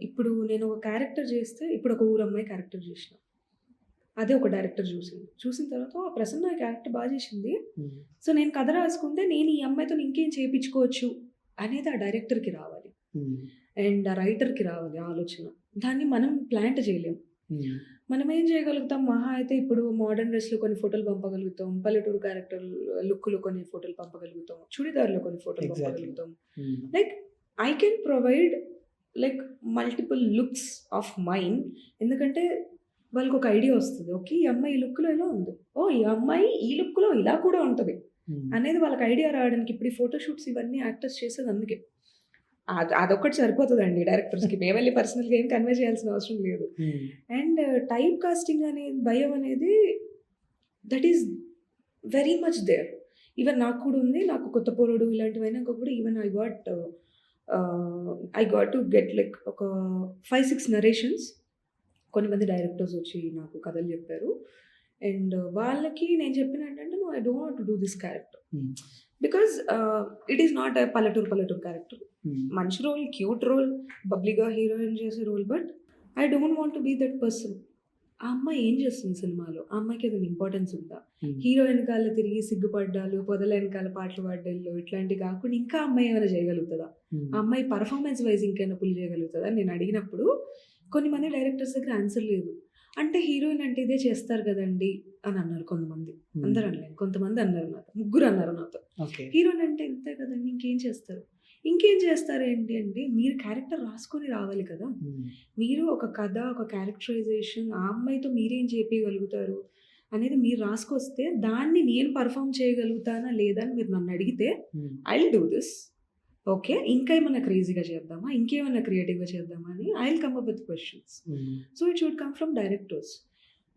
Speaker 2: ఇప్పుడు నేను ఒక క్యారెక్టర్ చేస్తే, ఇప్పుడు ఒక ఊరమ్మాయి క్యారెక్టర్ చేసిన, అదే ఒక డైరెక్టర్ చూసిన తర్వాత ఆ ప్రసన్న క్యారెక్టర్ బాగా చేసింది, సో నేను కథ రాసుకుంటే నేను ఈ అమ్మాయితో ఇంకేం చేయించుకోవచ్చు అనేది ఆ డైరెక్టర్కి రావాలి అండ్ ఆ రైటర్కి రావాలి ఆలోచన. దాన్ని మనం ప్లాంట్ చేయలేము. మనం ఏం చేయగలుగుతాం, మహా అయితే ఇప్పుడు మోడర్న్ డ్రెస్లో కొన్ని ఫోటోలు పంపగలుగుతాం, పల్లెటూరు క్యారెక్టర్ లుక్లో కొన్ని ఫోటోలు పంపగలుగుతాం, చుడిదార్లో కొన్ని ఫోటోలు పంపగలుగుతాం. Like I can provide like multiple looks of mind, ఎందుకంటే వాళ్ళకి ఒక ఐడియా వస్తుంది, ఓకే ఈ అమ్మాయి ఈ లుక్లో ఇలా ఉంది, ఓ ఈ అమ్మాయి ఈ లుక్లో ఇలా కూడా ఉంటుంది అనేది వాళ్ళకి ఐడియా రావడానికి ఇప్పుడు ఈ ఫోటోషూట్స్ ఇవన్నీ యాక్టర్స్ చేసేది అందుకే. అదొక్కటి సరిపోతుందండి డైరెక్టర్స్కి, మేము వెళ్ళి పర్సనల్గా ఏం కన్వే చేయాల్సిన అవసరం లేదు. అండ్ టైప్ కాస్టింగ్ అనే భయం అనేది that is very much there. Even నాకు కూడా ఉంది, నాకు కొత్త పోరుడు ఇలాంటివైనా కూడా even I got to get like ఒక 5-6 నరేషన్స్. కొంతమంది డైరెక్టర్స్ వచ్చి నాకు కథలు చెప్పారు అండ్ వాళ్ళకి నేను చెప్పిన ఏంటంటే, no I don't want to do this character because it is not a పల్లెటూరు క్యారెక్టర్. మంచి రోల్, క్యూట్ రోల్, బబ్లీగా హీరోయిన్ చేసే role, but I don't want to be that person. ఆ అమ్మాయి ఏం చేస్తుంది సినిమాలో, ఆ అమ్మాయికి ఏదైనా ఇంపార్టెన్స్ ఉందా, హీరో వెనకాల తిరిగి సిగ్గుపడ్డాలు, పొదల వెనకాల పాటలు పాడ్డాలు ఇట్లాంటివి కాకుండా ఇంకా అమ్మాయి ఏమైనా చేయగలుగుతుందా, ఆ అమ్మాయి పర్ఫార్మెన్స్ వైజ్ ఇంకైనా పుల్ చేయగలుగుతుందా నేను అడిగినప్పుడు కొన్ని మంది డైరెక్టర్స్ దగ్గర ఆన్సర్ లేదు. అంటే హీరోయిన్ అంటే ఇదే చేస్తారు కదండి అని అన్నారు కొంతమంది, అందరు అనలేదు, కొంతమంది అన్నారు, నాతో ముగ్గురు అన్నారు నాతో, హీరోయిన్ అంటే ఇంతే కదండి ఇంకేం చేస్తారు ఏంటి అంటే, మీరు క్యారెక్టర్ రాసుకొని రావాలి కదా, మీరు ఒక కథ, ఒక క్యారెక్టరైజేషన్, ఆ అమ్మాయితో మీరేం చేయగలుగుతారు అనేది మీరు రాసుకొస్తే దాన్ని నేను పర్ఫామ్ చేయగలుగుతానా లేదా అని మీరు నన్ను అడిగితే I will do this. Okay, ఇంకా ఏమైనా క్రేజీగా చేద్దామా, ఇంకేమైనా క్రియేటివ్గా చేద్దామా అని I will come up with questions. So it should come from directors.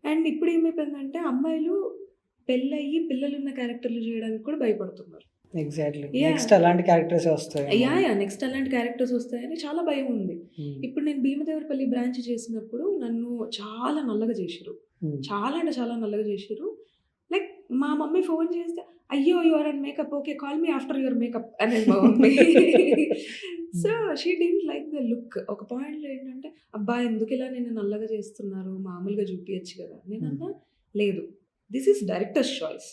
Speaker 2: And ఇప్పుడు ఏమైపోయిందంటే అమ్మాయిలు పెళ్ళయ్యి పిల్లలున్న క్యారెక్టర్లు చేయడానికి కూడా భయపడుతున్నారు.
Speaker 1: ఎగ్జాక్ట్లీ, నెక్స్ట్ అలాంటి క్యారెక్టర్స్ వస్తాయి,
Speaker 2: నెక్స్ట్ అలాంటి క్యారెక్టర్స్ వస్తాయని చాలా భయం ఉంది. ఇప్పుడు నేను భీమదేవరపల్లి బ్రాంచ్ చేసినప్పుడు నన్ను చాలా నల్లగా చేసిరు, చాలా అంటే చాలా నల్లగా చేసిరు. లైక్ మా మమ్మీ ఫోన్ చేస్తే, అయ్యో your and makeup, okay call me after your makeup అనేది మా mummy. So she didn't like the look. ఒక పాయింట్లో ఏంటంటే, అబ్బా ఎందుకు ఇలా నేను నల్లగా చేస్తున్నారు, మామూలుగా చూపించచ్చు కదా. నేను అన్నా లేదు, దిస్ ఈస్ డైరెక్టర్స్ చాయిస్.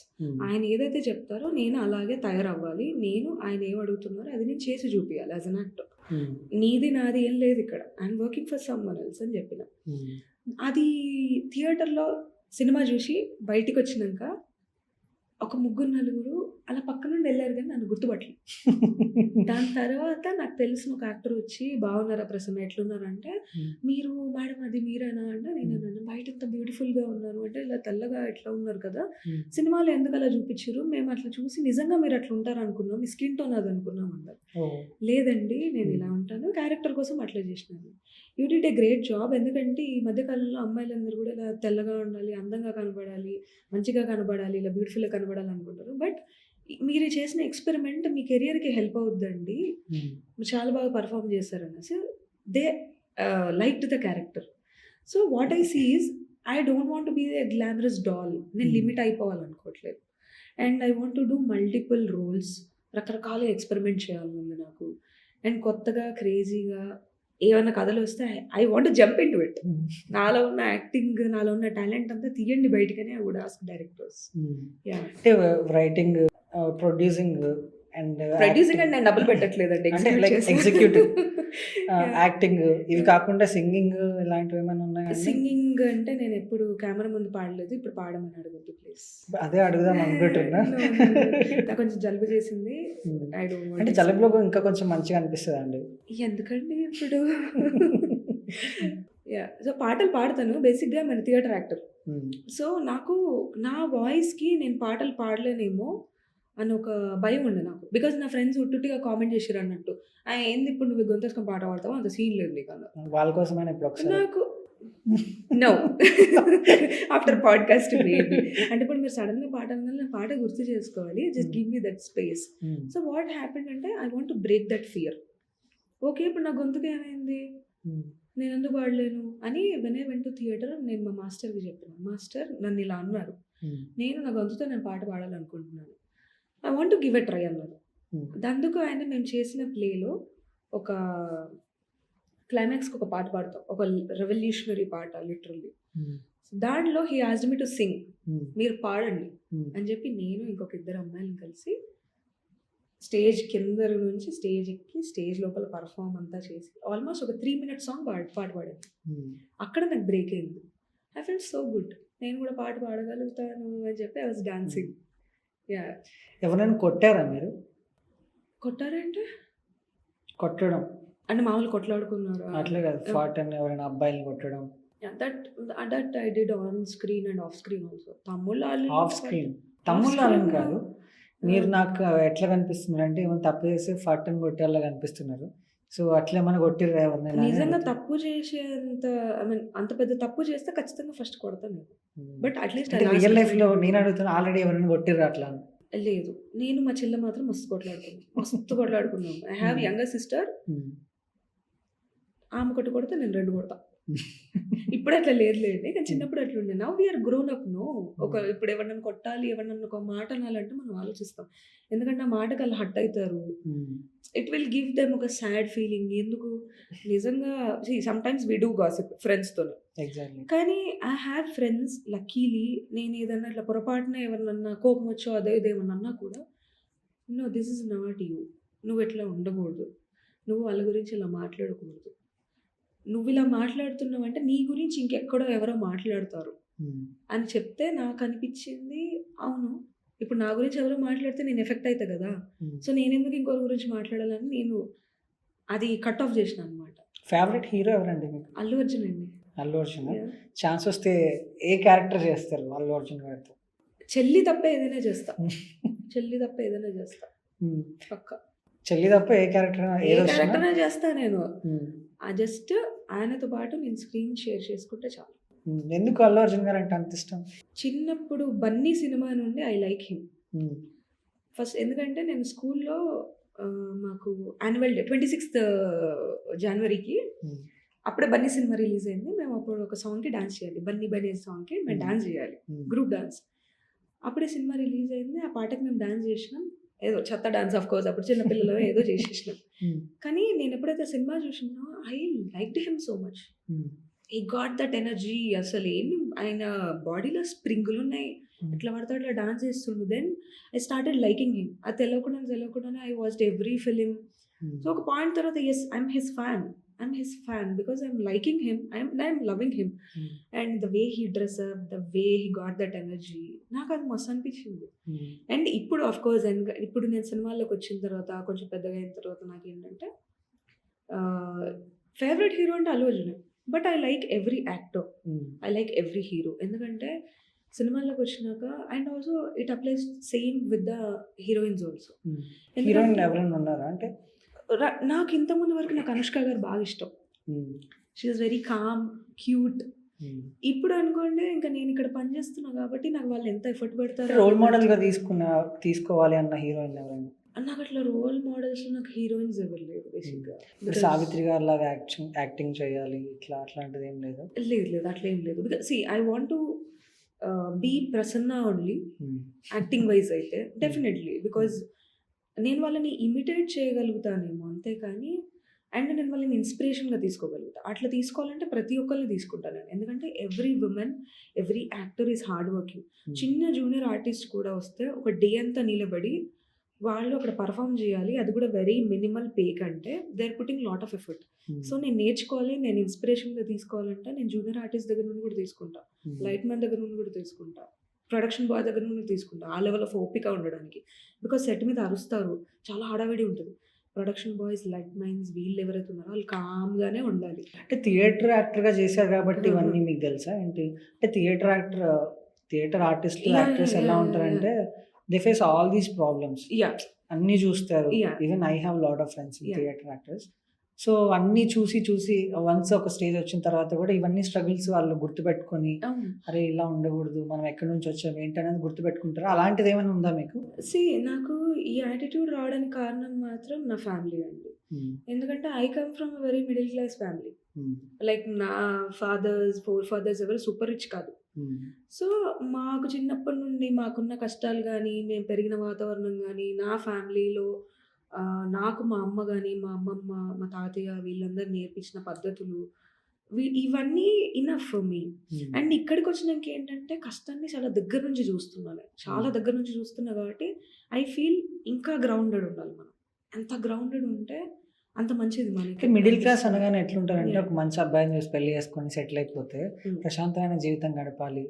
Speaker 2: ఆయన ఏదైతే చెప్తారో నేను అలాగే తయారవ్వాలి, నేను ఆయన ఏం అడుగుతున్నారో అది నేను చేసి చూపించాలి యాజ్ అన్ యాక్టర్. నీది నాది ఏం లేదు ఇక్కడ, I'm working for someone else అని చెప్పిన. అది థియేటర్లో సినిమా చూసి బయటికి వచ్చినాక ఒక 3-4 అలా పక్క నుండి వెళ్ళారు కానీ నన్ను గుర్తుపట్టలేదు. దాని తర్వాత నాకు తెలిసిన ఒక యాక్టర్ వచ్చి, బాగున్నారా ప్రసన్న, ఎట్లున్నారంటే, మీరు మేడం అది మీరేనా అంటే, నేను అన్నాను బయట ఇంత బ్యూటిఫుల్గా ఉన్నారు అంటే, ఇలా తెల్లగా ఎట్లా ఉన్నారు కదా, సినిమాలో ఎందుకు అలా చూపించారు, మేము అట్లా చూసి నిజంగా మీరు అట్లా ఉంటారు అనుకున్నాం, మీ స్కిన్ టోన్ అది అనుకున్నాం అన్నారు. లేదండి నేను ఇలా ఉంటాను, క్యారెక్టర్ కోసం అట్లా చేసినాను. You did a great job. ఎందుకంటే ఈ మధ్యకాలంలో అమ్మాయిలందరూ కూడా ఇలా తెల్లగా ఉండాలి, అందంగా కనబడాలి, మంచిగా కనబడాలి, ఇలా బ్యూటిఫుల్గా కనబడాలి అనుకుంటారు. బట్ మీరు చేసిన ఎక్స్పెరిమెంట్ మీ కెరియర్కి హెల్ప్ అవుద్దండి, మీరు చాలా బాగా పర్ఫామ్ చేశారనేసి they like the character. So what I see is, I don't want be a glamorous doll. నేను లిమిట్ అయిపోవాలనుకోవట్లేదు. And I want to do multiple roles, రకరకాల ఎక్స్పెరిమెంట్ చేయాలనుంది నాకు. అండ్ కొత్తగా క్రేజీగా ఏమైనా కథలు వస్తే I want jump into it. నాలో ఉన్న యాక్టింగ్, నాలో ఉన్న టాలెంట్ అంతా తీయండి బయటకనే ఐ వుడ్ ఆస్క్ డైరెక్టర్స్.
Speaker 1: అంటే రైటింగ్, ప్రొడ్యూసింగ్ అండ్
Speaker 2: నేను డబ్బులు పెట్టట్లేదండి,
Speaker 1: అంటే లైక్ ఎగ్జిక్యూటివ్, యాక్టింగ్, ఇవి కాకుండా సింగింగ్ ఇలాంటివి ఏమైనా ఉన్నాయా?
Speaker 2: సింగింగ్ అంటే నేను ఎప్పుడు కెమెరా ముందు పాడలేదు, ఇప్పుడు పాడమని అడగద్దు ప్లీజ్.
Speaker 1: అదే అడుగుదాం అనుకుంటున్నా.
Speaker 2: నాకు కొంచెం జలుబు చేసింది, ఐ డోంట్ వాంట్.
Speaker 1: అంటే జలుబులో ఇంకా కొంచెం మంచిగా అనిపిస్తుంది అండి.
Speaker 2: ఎందుకండి ఇప్పుడు సో పాటలు పాడతాను, బేసిక్గా మన థియేటర్ యాక్టర్. సో నాకు నా వాయిస్కి నేను పాటలు పాడలేనేమో అని ఒక భయం ఉండే నాకు. బికాజ్ నా ఫ్రెండ్స్ ఉట్టుగా కామెంట్ చేసారు అన్నట్టు, ఏంది ఇప్పుడు నువ్వు గొంతేసుకొని పాట పాడతావు, అంత సీన్ లేదు నీకు అన్న.
Speaker 1: వాళ్ళ కోసమైనా ఇప్పుడు ఒకసారి
Speaker 2: నాకు నో ఆఫ్టర్ పాడ్కాస్ట్ మేబీ. అంటే ఇప్పుడు మీరు సడన్గా పాట అనగానే నా పాట గుర్తు చేసుకోవాలి, just give me that space. So what happened అంటే, I want to break that fear. Okay. ఇప్పుడు నా గొంతుకి ఏమైంది? నేనెందుకు పాడలేను? అని when I went to theatre నేను మా మాస్టర్‌కి చెప్పాను. మాస్టర్ నన్నిలా అన్నారు. నేను నా గొంతుతో నేను పాట పాడాలనుకుంటున్నాను. I want to give a try అన్నారు. అందుకు ఆయన మేము చేసిన ప్లేలో ఒక క్లైమాక్స్‌కి ఒక పాట పాడతాం. ఒక రెవల్యూషనరీ పాట లిటరల్లీ. దాంట్లో హి ఆస్క్డ్ మీ టు సింగ్. మీరు పాడండి అని చెప్పి నేను ఇంకొక ఇద్దరు అమ్మాయిలని కలిసి స్టేజ్ కింద నుంచి స్టేజ్ ఎక్కి స్టేజ్ లోపల పర్ఫార్మ్ అంతా చేసి ఆల్మోస్ట్ ఒక 3 మినిట్స్ సాంగ్ పాట పాడాను. అక్కడ నాకు బ్రేక్ అయింది. I felt so good. నేను కూడా పాట పాడగలుగుతాను అని చెప్పి ఐ వాస్ డాన్సింగ్. యా.
Speaker 1: ఎవరైనా కొట్టారా మీరు?
Speaker 2: కొట్టారంటే
Speaker 1: కొట్టడం
Speaker 2: అంటే మామూలు కొట్లాడుకున్నారు.
Speaker 1: అట్లే కాదు, ఫాట్ అని ఎవరైనా అబ్బాయిని కొట్టడం.
Speaker 2: That I did on screen and off screen also.
Speaker 1: Off screen తమ్ముళ్ళని కాదు, మీరు నాకు ఎట్లా కనిపిస్తున్నారు అంటే ఏమైనా తప్పు చేసి ఫట్ అని కొట్టేలా కనిపిస్తున్నారు. సో అట్లా మన కొట్టిర్రా ఎవరినైనా?
Speaker 2: నిజంగా తప్పు చేసేంత ఐ మీన్ అంత పెద్ద తప్పు చేస్తే ఖచ్చితంగా ఫస్ట్ కొడతాను నేను. బట్ అట్లీస్ట్
Speaker 1: రియల్ లైఫ్ లో నేను అడుగుతున్నా, ఆల్రెడీ ఎవరైనా కొట్టిర్రా అట్లా?
Speaker 2: లేదు. నేను మా చెల్లె మాత్రం మస్తు కొట్లాడుకున్నాం. I have younger sister. ఆమె ఒకటి కొడితే నేను 2 కొడతా. ఇప్పుడు అట్లా లేదులేండి. కానీ చిన్నప్పుడు అట్లా ఉండే. Now we are grown up. No ఇప్పుడు ఎవరినైనా కొట్టాలి, ఎవరినైనా ఒక మాట అనాలంటే మనం ఆలోచిస్తాం. ఎందుకంటే ఆ మాటకి వాళ్ళు హర్ట్ అవుతారు. ఇట్ విల్ గివ్ దెమ్ ఒక సాడ్ ఫీలింగ్. ఎందుకు నిజంగా సమ్టైమ్స్ వి డూ గాసిప్ ఫ్రెండ్స్తో. కానీ ఐ హ్యావ్ ఫ్రెండ్స్. లక్కీలీ నేను ఏదన్నా ఇట్లా పొరపాటున ఎవరినన్నా కోపం వచ్చో అదే ఇదేమన్నా అన్నా కూడా no this is not you. నువ్వు ఎట్లా ఉండకూడదు, నువ్వు వాళ్ళ గురించి ఇలా మాట్లాడకూడదు. నువ్వు ఇలా మాట్లాడుతున్నావు అంటే నీ గురించి ఇంకెక్కడో ఎవరో మాట్లాడతారు అని చెప్తే నాకు అనిపించింది అవును, ఇప్పుడు నా గురించి ఎవరో మాట్లాడితే నేను ఎఫెక్ట్ అవుతా కదా. సో నేను ఎందుకు ఇంకొకరి గురించి మాట్లాడాలని నేను అది కట్ ఆఫ్ చేసిన అనమాట.
Speaker 1: ఫేవరెట్ హీరో ఎవరండి మీకు?
Speaker 2: అల్లు అర్జున్ అండి.
Speaker 1: అల్లు అర్జున్. ఛాన్స్ వస్తే ఏ క్యారెక్టర్ చేస్తారు అల్లు అర్జున్ గారితో?
Speaker 2: చెల్లి తప్ప ఏదైనా చేస్తా. చెల్లి తప్ప ఏదైనా చేస్తా పక్క.
Speaker 1: చెల్లి తప్ప ఏ క్యారెక్టర్
Speaker 2: చేస్తా నేను. జస్ట్ ఆయనతో పాటు నేను స్క్రీన్ షేర్ చేసుకుంటే చాలు.
Speaker 1: ఎందుకు అల్లు అర్జున్ గారు అంటే అంత ఇష్టం?
Speaker 2: చిన్నప్పుడు బన్నీ సినిమా నుండి ఐ లైక్ హిమ్ ఫస్ట్. ఎందుకంటే నేను స్కూల్లో మాకు యాన్యువల్ డే 26th జనవరికి అప్పుడే బన్నీ సినిమా రిలీజ్ అయింది. మేము అప్పుడు ఒక సాంగ్కి డాన్స్ చేయాలి. బన్నీ బన్నీ సాంగ్కి మేము డాన్స్ చేయాలి, గ్రూప్ డాన్స్. అప్పుడే సినిమా రిలీజ్ అయింది. ఆ పాటకి మేము డాన్స్ చేసినాం. ఏదో చెత్త డాన్స్ ఆఫ్ కోర్స్, అప్పుడు చిన్నపిల్లలు ఏదో చేసేసినాం. కానీ నేను ఎప్పుడైతే సినిమా చూసినా I liked him so much. ఈ గాట్ దట్ ఎనర్జీ. అసలు ఏంటి ఆయన బాడీలో స్ప్రింగులు ఉన్నాయి, ఎట్లా పడితే అట్లా డాన్స్ చేస్తుండు. Then I started liking him. అది తెలియకుండానే I watched every film. So ఒక పాయింట్ తర్వాత yes I'm his fan because I'm liking him, I'm loving him. And the way he dress up, the way he got that energy, నాకు అది మస్తు అనిపించింది. And ఇప్పుడు of course ఇప్పుడు నేను సినిమాల్లోకి వచ్చిన తర్వాత కొంచెం పెద్దగా అయిన తర్వాత నాకు ఏంటంటే ఫేవరెట్ హీరో అంటే Allu Arjun. But I like every actor, I like every hero. ఎందుకంటే సినిమాల్లోకి వచ్చినాక and also it applies same with the heroines also.
Speaker 1: Heroine ఎవరైనా ఉన్నారా అంటే?
Speaker 2: నాకు ఇంతకుముందు వరకు నాకు అనుష్క గారు బాగా ఇష్టం. She is very calm, cute. ఇప్పుడు అనుకోండి ఇంకా నేను ఇక్కడ పనిచేస్తున్నా కాబట్టి నాకు వాళ్ళు ఎంత ఎఫర్ట్ పెడతారు.
Speaker 1: రోల్ మోడల్ గా తీసుకోవాలి అన్న హీరోయిన్ ఎవరైనా?
Speaker 2: నాకు అట్లా రోల్ మోడల్స్ నాకు హీరోయిన్స్ ఎవరు లేరు బేసిక్గా.
Speaker 1: సావిత్రి గారు లాగా యాక్టింగ్ చేయాలి ఇట్లా అట్లాంటిది ఏం లేదు?
Speaker 2: లేదు అట్లా ఏం లేదు. Because see I want to be Prasanna only acting wise అయితే డెఫినెట్లీ. బికాజ్ నేను వాళ్ళని ఇమిటేట్ చేయగలుగుతానేమో అంతేకాని అండ్ నేను వాళ్ళని ఇన్స్పిరేషన్గా తీసుకోగలుగుతా. అట్లా తీసుకోవాలంటే ప్రతి ఒక్కరిని తీసుకుంటాను నేను. ఎందుకంటే every women, every actor is hard working. చిన్న జూనియర్ ఆర్టిస్ట్ కూడా వస్తే ఒక డే అంతా నిలబడి వాళ్ళు అక్కడ పర్ఫామ్ చేయాలి, అది కూడా వెరీ మినిమల్ పే కంటే they are putting lot of effort. So నేను నేర్చుకోవాలి, నేను ఇన్స్పిరేషన్గా తీసుకోవాలంటే నేను జూనియర్ ఆర్టిస్ట్ దగ్గర నుండి కూడా తీసుకుంటా, లైట్ మ్యాన్ దగ్గర నుండి కూడా తీసుకుంటా, ప్రొడక్షన్ బాయ్ దగ్గర నుండి తీసుకుంటా, ఆ లెవెల్ ఆఫ్ ఓపిక ఉండడానికి. బికాస్ సెట్ మీద అరుస్తారు, చాలా హడావిడి ఉంటుంది. ప్రొడక్షన్ బాయ్స్, లైట్ మ్యాన్స్, వీళ్ళు ఎవరైతే ఉన్నారో వాళ్ళు కామ్గానే ఉండాలి.
Speaker 1: అంటే థియేటర్ యాక్టర్గా చేశారు కాబట్టి ఇవన్నీ మీకు తెలుసా ఏంటి? అంటే థియేటర్ ఆర్టిస్ట్, యాక్టర్స్ ఎలా ఉంటారంటే they face all these problems. అన్నీ చూస్తారు. Even I have lot of friends in theatre actors. So అన్నీ చూసి వన్స్ ఒక స్టేజ్ వచ్చిన తర్వాత కూడా ఇవన్నీ స్ట్రగుల్స్ వాళ్ళు గుర్తుపెట్టుకొని అరే ఇలా ఉండకూడదు, మనం ఎక్కడి నుంచి వచ్చాం ఏంటనేది గుర్తుపెట్టుకుంటారు. అలాంటిది ఏమైనా ఉందా మీకు?
Speaker 2: నాకు ఈ యాటిట్యూడ్ రావడానికి కారణం మాత్రం నా ఫ్యామిలీ అండి. ఎందుకంటే I come from a very middle class family. Like నా ఫోర్ ఫాదర్స్ ఎవరు సూపర్ రిచ్ కాదు. సో మాకు చిన్నప్పటి నుండి మాకున్న కష్టాలు కానీ, మేము పెరిగిన వాతావరణం కానీ, నా ఫ్యామిలీలో నాకు మా అమ్మ కానీ, మా అమ్మమ్మ, మా తాతయ్య వీళ్ళందరూ నేర్పించిన పద్ధతులు ఇవన్నీ ఇనఫ్ ఫర్ మీ. అండ్ ఇక్కడికి వచ్చినాక ఏంటంటే కష్టాన్ని చాలా దగ్గర నుంచి చూస్తున్నాను, చాలా దగ్గర నుంచి చూస్తున్నా కాబట్టి ఐ ఫీల్ ఇంకా గ్రౌండెడ్ ఉండాలి మనం. ఎంత గ్రౌండెడ్ ఉంటే అంత మంచిది మనకి.
Speaker 1: మిడిల్ క్లాస్ అనగానే ఎట్లుంటారంటే ఒక మంచి అబ్బాయిని చూసి పెళ్లి చేసుకొని సెటిల్ అయిపోతే ప్రశాంతమైన జీవితం గడపాలి,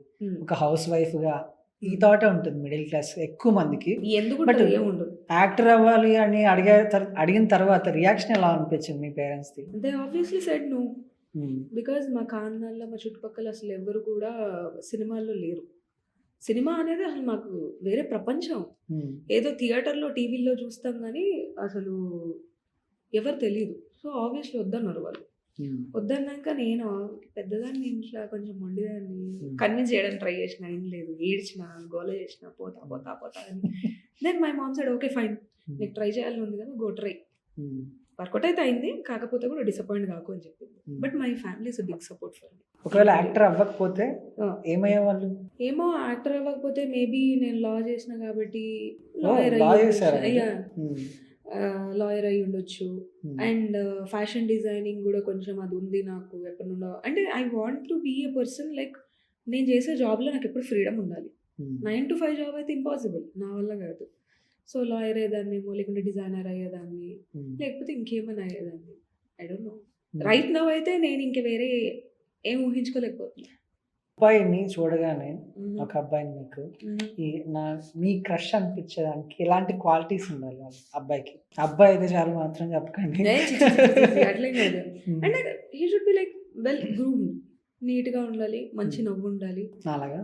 Speaker 1: ఒక హౌస్ వైఫ్ గా ఈ థాట్ ఉంటుంది మిడిల్ క్లాస్ ఎక్కువ మందికి.
Speaker 2: ఎందుకు
Speaker 1: బట్ యాక్టర్ అవ్వాలి అని అడిగిన తర్వాత రియాక్షన్ ఎలా అనిపించింది మీ పేరెంట్స్ ది?
Speaker 2: They obviously said no, because మా కారణాల్లో మా చుట్టుపక్కల అసలు ఎవరు కూడా సినిమాల్లో లేరు. సినిమా అనేది అసలు మాకు వేరే ప్రపంచం. ఏదో థియేటర్లో టీవీలో చూస్తాం కానీ అసలు ఎవరు తెలియదు. సో ఆబ్వియస్లీ వద్దన్నారు వాళ్ళు. వద్దన్నాక నేను పెద్దదాన్ని ఇంట్లో కొంచెం మొండిదాన్ని కన్విన్స్ చేయడానికి ట్రై చేసిన, ఏం లేదు, ఏడ్చిన, గోల చేసిన, పోతా పోతా పోతా అని. Then my mom side okay fine, నీకు ట్రై చేయాలని ఉంది కదా, గో ట్రై. వర్కౌట్ అయితే అయింది, కాకపోతే కూడా డిసప్పాయింట్ కాకు అని చెప్పింది. But my family is big support for me.
Speaker 1: ఒకవేళ యాక్టర్ అవ్వకపోతే ఏమయ్యే వాళ్ళు?
Speaker 2: ఏమో యాక్టర్ అవ్వకపోతే మేబీ నేను లా చేసిన కాబట్టి లాయర్ అయి ఉండొచ్చు. అండ్ ఫ్యాషన్ డిజైనింగ్ కూడా కొంచెం అది ఉంది నాకు ఎప్పటి నుండో. అంటే I want to be a person like నేను చేసే జాబ్లో నాకు ఎప్పుడు ఫ్రీడమ్ ఉండాలి. 9 to 5 జాబ్ అయితే ఇంపాసిబుల్, నా వల్ల కాదు. సో లాయర్ అయ్యేదాన్నేమో, లేకుంటే డిజైనర్ అయ్యేదాన్ని, లేకపోతే ఇంకేమైనా అయ్యేదాన్ని. I don't know. Right now అయితే నేను ఇంక వేరే ఏం ఊహించుకోలేకపోతున్నా.
Speaker 1: అబ్బాయిని చూడగానే ఒక అబ్బాయిని మీ క్రష్ అనిపించడానికి ఎలాంటి క్వాలిటీస్ ఉండాలి అబ్బాయికి? అబ్బాయి అయితే చాలు మాత్రం చెప్పకండి.
Speaker 2: అట్లే కాదు. అంటే he should be like well groomed, neat గా ఉండాలి, మంచి నవ్వు ఉండాలి.
Speaker 1: అలాగా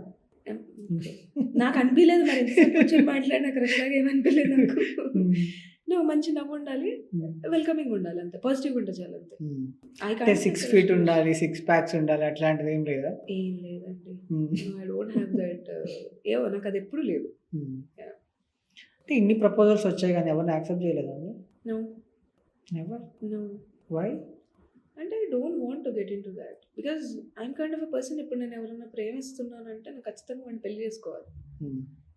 Speaker 2: నాకు అనిపించలేదు, మరి కొంచెం మాట్లాడిన క్రష్ లాగా ఏమనిపించలేదు నాకు. నువ్వు మంచి నవ్వు ఉండాలి, వెల్కమింగ్ ఉండాలి, అంతే, పాజిటివ్ ఉంటే చాలు, అంతే.
Speaker 1: 6 feet ఉండాలి, 6 packs ఉండాలి, అట్లాంటిది ఏం లేదా?
Speaker 2: ఏం లేదండి. I don't have that. ఏవో నాకు అది ఎప్పుడు లేదు.
Speaker 1: అంటే ఇన్ని ప్రపోజల్స్ వచ్చాయి కానీ ఎవరిని యాక్సెప్ట్ చేయలేదా?
Speaker 2: No,
Speaker 1: never.
Speaker 2: నో.
Speaker 1: వై? అంటే
Speaker 2: I don't want to get in to that, because I'm kind of a person. ఇప్పుడు నేను ఎవరైనా ప్రేమిస్తున్నానంటే నాకు ఖచ్చితంగా వాడిని పెళ్లి చేసుకోవాలి.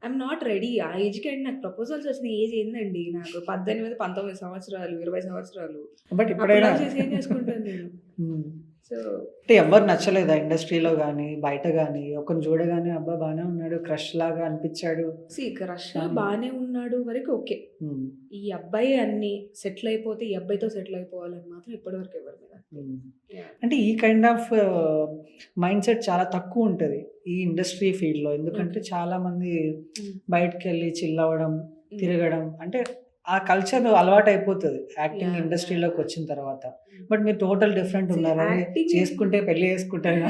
Speaker 2: I'm not ready. ఆ ఏజ్కి అండి నాకు ప్రపోజల్స్ వచ్చిన ఏజ్ ఏందండి? నాకు 18, 19 సంవత్సరాలు, 20 సంవత్సరాలు.
Speaker 1: బట్ ఇప్పుడైనా
Speaker 2: ఏం చేసుకుంటాను నేను? సో
Speaker 1: అంటే ఎవరు నచ్చలేదా ఇండస్ట్రీలో కానీ బయట కానీ? ఒకరిని చూడగానే అబ్బా బాగానే ఉన్నాడు, క్రష్ లాగా అనిపించాడు.
Speaker 2: క్రష్ బాగానే ఉన్నాడు వరకు ఓకే. ఈ అబ్బాయి అన్ని సెటిల్ అయిపోతే ఈ అబ్బాయితో సెటిల్ అయిపోవాలని మాత్రం ఇప్పటివరకు ఎవరి మీద.
Speaker 1: అంటే ఈ కైండ్ ఆఫ్ మైండ్ సెట్ చాలా తక్కువ ఉంటుంది ఈ ఇండస్ట్రీ ఫీల్డ్లో. ఎందుకంటే చాలా మంది బయటకు వెళ్ళి చిల్ అవ్వడం, తిరగడం, అంటే ఆ కల్చర్ అలవాటు అయిపోతుంది యాక్టింగ్ ఇండస్ట్రీలోకి వచ్చిన తర్వాత. బట్ మీరు టోటల్ డిఫరెంట్ ఉన్నారు, చేసుకుంటే పెళ్లి చేసుకుంటారు.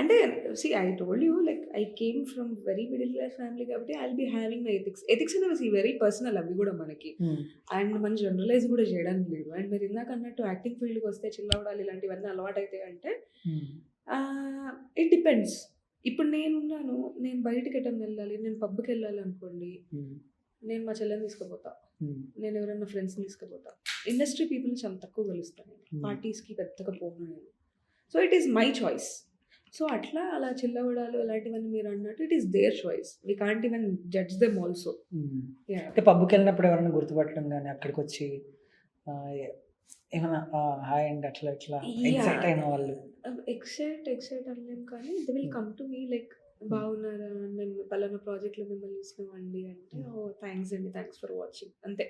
Speaker 2: అంటే I told you like I came from very middle class family కాబట్టి I will be having my ethics అనేవి వెరీ పర్సనల్, అవి కూడా మనకి. అండ్ మనం జనరలైజ్ కూడా చేయడానికి లేదు. అండ్ మీరు ఇందాక అన్నట్టు యాక్టింగ్ ఫీల్డ్కి వస్తే చిల్ అవ్వడాలి ఇలాంటివన్నీ అలవాటు అయితే అంటే ఇట్ డిపెండ్స్. ఇప్పుడు నేనున్నాను, నేను బయటకి ఎటన్నా వెళ్ళాలి, నేను పబ్కి వెళ్ళాలి అనుకోండి, నేను మా చెల్లెని తీసుకుపోతా, నేను ఎవరైనా ఫ్రెండ్స్ని తీసుకుపోతా. ఇండస్ట్రీ పీపుల్ని చాలా తక్కువ కలుస్తాను, పార్టీస్కి పెద్దగా పోను నేను. So it is my choice. So అలా చిల్లవడాలు అలాంటివన్నీ మీరు అన్నట్టు it is their choice. We can't even judge them also.
Speaker 1: అంటే పబ్కి వెళ్ళినప్పుడు ఎవరైనా గుర్తుపట్టడం కానీ అక్కడికి వచ్చి ఏమైనా హాయ్ అండ్ అట్లా ఎక్సైట్ అయిన వాళ్ళు?
Speaker 2: ఎక్సైట్ అనలేం కానీ they will come to me like బాగున్నారా, మేము పలానా ప్రాజెక్ట్లో మిమ్మల్ని చూసినామండి అంటే థ్యాంక్స్ అండి, థ్యాంక్స్ ఫర్ వాచింగ్, అంతే.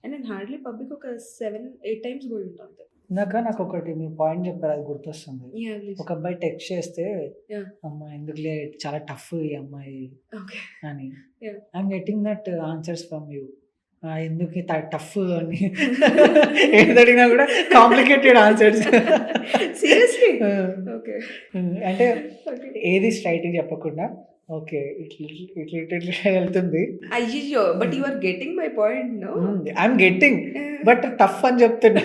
Speaker 2: అండ్ నేను హార్డ్లీ పబ్లిక్ ఒక 7-8 times పోయి ఉంటాను అంతే.
Speaker 1: నాకు ఒకటి మీ పాయింట్ చెప్పారు, అది గుర్తొస్తుంది. ఒక అబ్బాయి టెక్స్ట్ చేస్తే అమ్మాయి ఎందుకులే చాలా టఫ్ ఈ అమ్మాయి అని, I'm getting that answers from you. ఎందుకు టఫ్ అని ఏది అడిగినా కూడా కాంప్లికేటెడ్ ఆన్సర్స్.
Speaker 2: సీరియస్లీ?
Speaker 1: అంటే ఏది స్ట్రైట్ చెప్పకుండా ఓకే ఇట్లా వెళ్తుంది.
Speaker 2: అయ్యో, but you are getting my point. No,
Speaker 1: I'm getting, but tough అని చెప్తున్నా.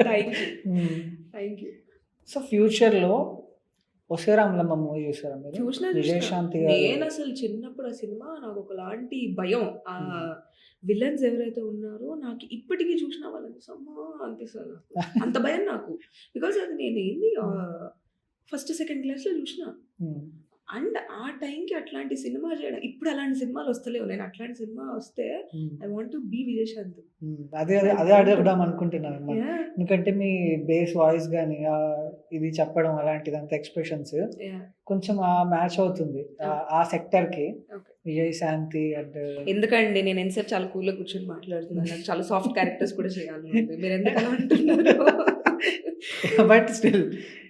Speaker 2: Thank you.
Speaker 1: సో ఫ్యూచర్లో 'ఒసే రాములమ్మ' మూవీ చూసారా మీరు?
Speaker 2: చూసినా
Speaker 1: విజయశాంతి గారు.
Speaker 2: నేను అసలు చిన్నప్పుడు ఆ సినిమా నాకు ఒకలాంటి భయం. విలన్స్ ఎవరైతే ఉన్నారో నాకు ఇప్పటికి చూసినా వాళ్ళని అమ్మా అనిపిస్తది నాకు. అంత భయం నాకు. బికాజ్ అది నేనేంది ఫస్ట్, సెకండ్ క్లాస్‌లో చూసినా.
Speaker 1: హ్మ్.
Speaker 2: అండ్ ఆ టైంకి అట్లాంటి సినిమా చేయడం ఇప్పుడు అలాంటి సినిమాలు వస్తలేవు. నేను అట్లాంటి సినిమా వస్తే
Speaker 1: hmm.
Speaker 2: I want to be Vijayashanti.
Speaker 1: అదే అడుగుదాం అనుకుంటున్నానన్నమాట.
Speaker 2: యాహ్!
Speaker 1: ఎందుకంటే మీ బేస్ వాయిస్ గాని, ఇది చెప్పడం అలాంటిదంతా ఎక్స్‌ప్రెషన్స్
Speaker 2: యాహ్!
Speaker 1: కొంచెం మ్యాచ్ అవుతుంది. ఆ సెక్టర్‌కి.
Speaker 2: ఓకే.
Speaker 1: విజయశాంతి అండ్
Speaker 2: ఎందుకండి నేను ఎంతసేపు చాలా కూల్‌గా కూర్చొని మాట్లాడుతున్నాను. నాకు చాలా సాఫ్ట్ క్యారెక్టర్స్ కూడా చేయాలని ఉంది. మీరెందుకు అలా అంటున్నారు?
Speaker 1: బట్ స్టిల్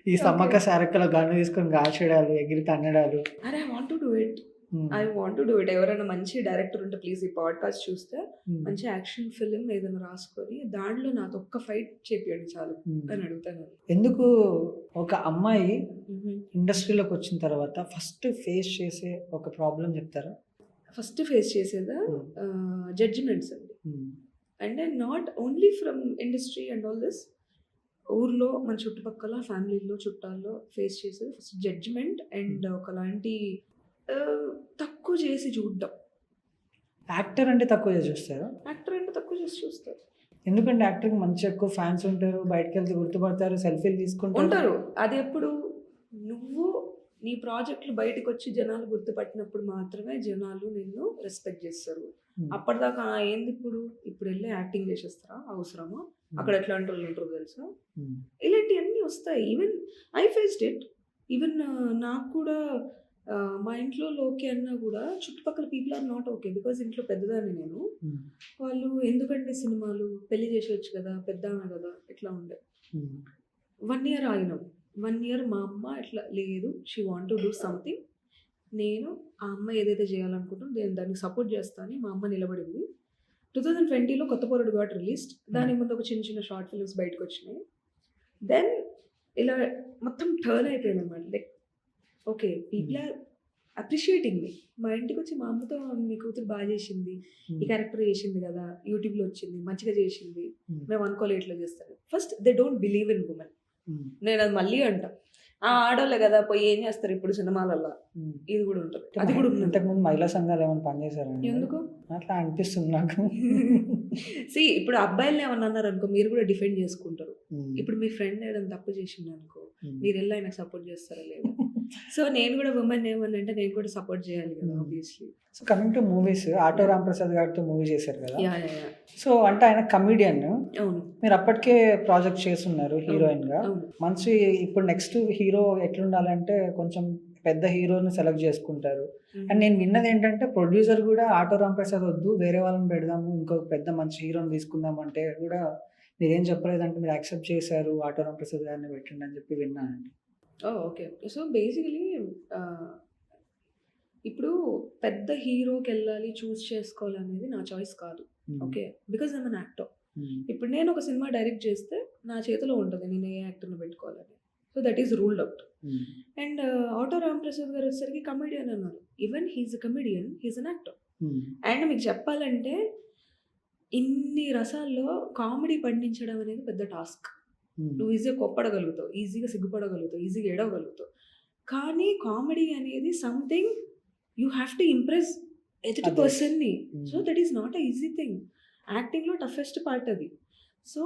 Speaker 1: ఈ
Speaker 2: ఓకే.
Speaker 1: సమ్మక్క సారక్కలో గన్ను తీసుకొని కాల్చేయడాలు, ఎగిరి తన్నడాలు.
Speaker 2: అరే! I want to do it.
Speaker 1: Hmm.
Speaker 2: I want to do it. ఎవరైనా మంచి డైరెక్టర్ ఉంటే ప్లీజ్ ఈ పాడ్‌కాస్ట్ చూస్తే
Speaker 1: హ్మ్.
Speaker 2: మంచి యాక్షన్ ఫిల్మ్ ఏదైనా రాసుకొని దాంట్లో నాతో ఒక్క ఫైట్ చేపియండి చాలు
Speaker 1: హ్మ్.
Speaker 2: అని అడుగుతాను.
Speaker 1: ఎందుకు ఒక అమ్మాయి
Speaker 2: హుహు.
Speaker 1: ఇండస్ట్రీలోకి వచ్చిన తర్వాత ఫస్ట్ ఫేస్ చేసే ఒక ప్రాబ్లమ్ చెప్తారా?
Speaker 2: ఫస్ట్ ఫేస్ చేసేదా
Speaker 1: హ్మ్.
Speaker 2: జడ్జ్‌మెంట్స్ అండి.
Speaker 1: హ్మ్.
Speaker 2: And not only from industry and all this. ఊర్లో మన చుట్టుపక్కల ఫ్యామిలీలో చుట్టాల్లో ఫేస్ చేసేది ఫస్ట్ జడ్జ్‌మెంట్ అండ్ ఒకలాంటి తక్కువ చేసి చూడడం.
Speaker 1: యాక్టర్ అంటే తక్కువ చేసి చూస్తారా?
Speaker 2: యాక్టర్ అంటే తక్కువ చేసి చూస్తారు.
Speaker 1: ఎందుకంటే యాక్టర్‌కి మంచి ఎక్కువ ఫ్యాన్స్ ఉంటారు. బయటికెళ్తే గుర్తుపడతారు. సెల్ఫీలు తీసుకుంటారు.
Speaker 2: ఉంటారు. అది ఎప్పుడు నువ్వు నీ ప్రాజెక్ట్‌లు బయటకొచ్చి జనాలు గుర్తుపట్టినప్పుడు మాత్రమే జనాలు నిన్ను రెస్పెక్ట్ చేస్తారు.
Speaker 1: హ్మ్.
Speaker 2: అప్పటిదాకా ఏందిప్పుడు? ఇప్పుడెళ్ళి యాక్టింగ్ చేసేస్తారా? అవసరమా? అక్కడ ఎట్లాంటోళ్ళు ఉంటారో తెలుసా?
Speaker 1: హ్మ్.
Speaker 2: ఇలాంటియన్నీ వస్తాయి. Even I faced it. Even నాకు కూడా మా ఇంట్లో ఓకే అన్నా కూడా చుట్టుపక్కల people are not okay. Because ఇంట్లో పెద్దదాన్ని నేను.
Speaker 1: హ్మ్.
Speaker 2: వాళ్ళు ఎందుకండి సినిమాలు? పెళ్లి చేసేయొచ్చు కదా! పెద్దామె కదా! ఇట్లా ఉండే.
Speaker 1: హ్మ్.
Speaker 2: 1 ఇయర్ ఆగినాం. 1 ఇయర్ మా అమ్మ ఇట్లా లేదు. She want to do something. నేను ఆ అమ్మాయి ఏదైతే చేయాలనుకుంటుందో నేను దానికి సపోర్ట్ చేస్తా అని మా అమ్మ నిలబడింది. 2020లో 'కొత్త పోరడు' గాట్ రిలీజ్డ్. దానికి ముందు ఒక చిన్న చిన్న షార్ట్ ఫిల్మ్స్ బయటకొచ్చినాయి. దెన్ ఇలా మొత్తం టర్న్ అయిపోయిందనమాట. Like okay. People are appreciating me. మా ఇంటికొచ్చి మా అమ్మతో మీ కూతురు బా చేసింది. ఈ క్యారెక్టర్ చేసింది కదా! యూట్యూబ్‌లో వచ్చింది. మంచిగా చేసింది. మేము అనుకోలే ఇట్లా చేస్తారు. First they don't believe in women. నేనది మళ్ళీ అంటా. ఆడోళ్ళే గదా! పోయి ఏం జేస్తారు ఇప్పుడు సినిమాలల్ల. ఇది గూడా ఉంటది. అది గూడా ఉన్నది.
Speaker 1: ఇంతకుముందు మహిళా సంఘాలు ఏమైనా పనిచేశారండి?
Speaker 2: ఎందుకు?
Speaker 1: అట్లా అనిపిస్తుంది నాకు.
Speaker 2: ఇప్పుడు అబ్బాయిల్ని ఏమన్నా అన్నారనుకో మీరు గూడా డిఫెండ్ జేసుకుంటారు.
Speaker 1: హ్మ్.
Speaker 2: ఇప్పుడు మీ ఫ్రెండ్ ఏదైనా తప్పు చేసిండనుకో
Speaker 1: హ్మ్.
Speaker 2: మీరెళ్లి ఆయనకు సపోర్ట్ జేస్తారా లేదా? సో, నేను గూడా వుమెన్ ఏమనంటే నేను కూడా సపోర్ట్ జేయాలి గదా! Obviously.
Speaker 1: So, coming to movies, auto Ramprasad గారితో మూవీ చేశారు కదా!
Speaker 2: యాహ్!
Speaker 1: సో, అంటే ఆయన కమెడియన్.
Speaker 2: అవును.
Speaker 1: మీరు అప్పటికే ప్రాజెక్ట్ చేస్తున్నారు హీరోయిన్‌గా.
Speaker 2: అవును.
Speaker 1: మంచి ఇప్పుడు నెక్స్ట్ హీరో ఎట్లుండాలంటే కొంచెం పెద్ద హీరోని సెలెక్ట్ చేసుకుంటారు. అండ్ నేను విన్నదేంటంటే ప్రొడ్యూసర్ గూడా ఆటో రాంప్రసాద్ వద్దు వేరే వాళ్ళని పెడదాము. ఇంకొక పెద్ద మంచి హీరోని తీసుకుందాం అంటే గూడా మీరేం చెప్పలేదంటే మీరు యాక్సెప్ట్ చేశారు. ఆటో రాంప్రసాద్ గారిని పెట్టండి అని చెప్పి విన్నానండి.
Speaker 2: ఓకే. సో, బేసికలీ ఇప్పుడు పెద్ద హీరోకెళ్ళాలి, చూజ్ చేసుకోవాలనేది నా చాయిస్ కాదు. Okay. Because I'm an actor. ఇప్పుడు నేను ఒక సినిమా డైరెక్ట్ చేస్తే నా చేతిలో ఉంటది. నేను ఏ యాక్టర్‌ని పెట్టుకోవాలని. So, that is ruled out. And auto Ramprasad గారు వచ్చేసరికి కమెడియన్ అన్నారు. Even he is a comedian. He is an actor. And మీకు చెప్పాలంటే ఇన్ని రసాల్లో కామెడీ పండించడం అనేది పెద్ద టాస్క్. నువ్వు ఈజీగా కోప్పడగలుగుతావు. ఈజీగా సిగ్గుపడగలుగుతావు. ఈజీగా ఏడవగలుగుతావు. కానీ కామెడీ అనేది something you have to impress ఎదుటి పర్సన్‌ని. So, that is not a easy thing. యాక్టింగ్‌లో టఫెస్ట్ పార్ట్ అది. So,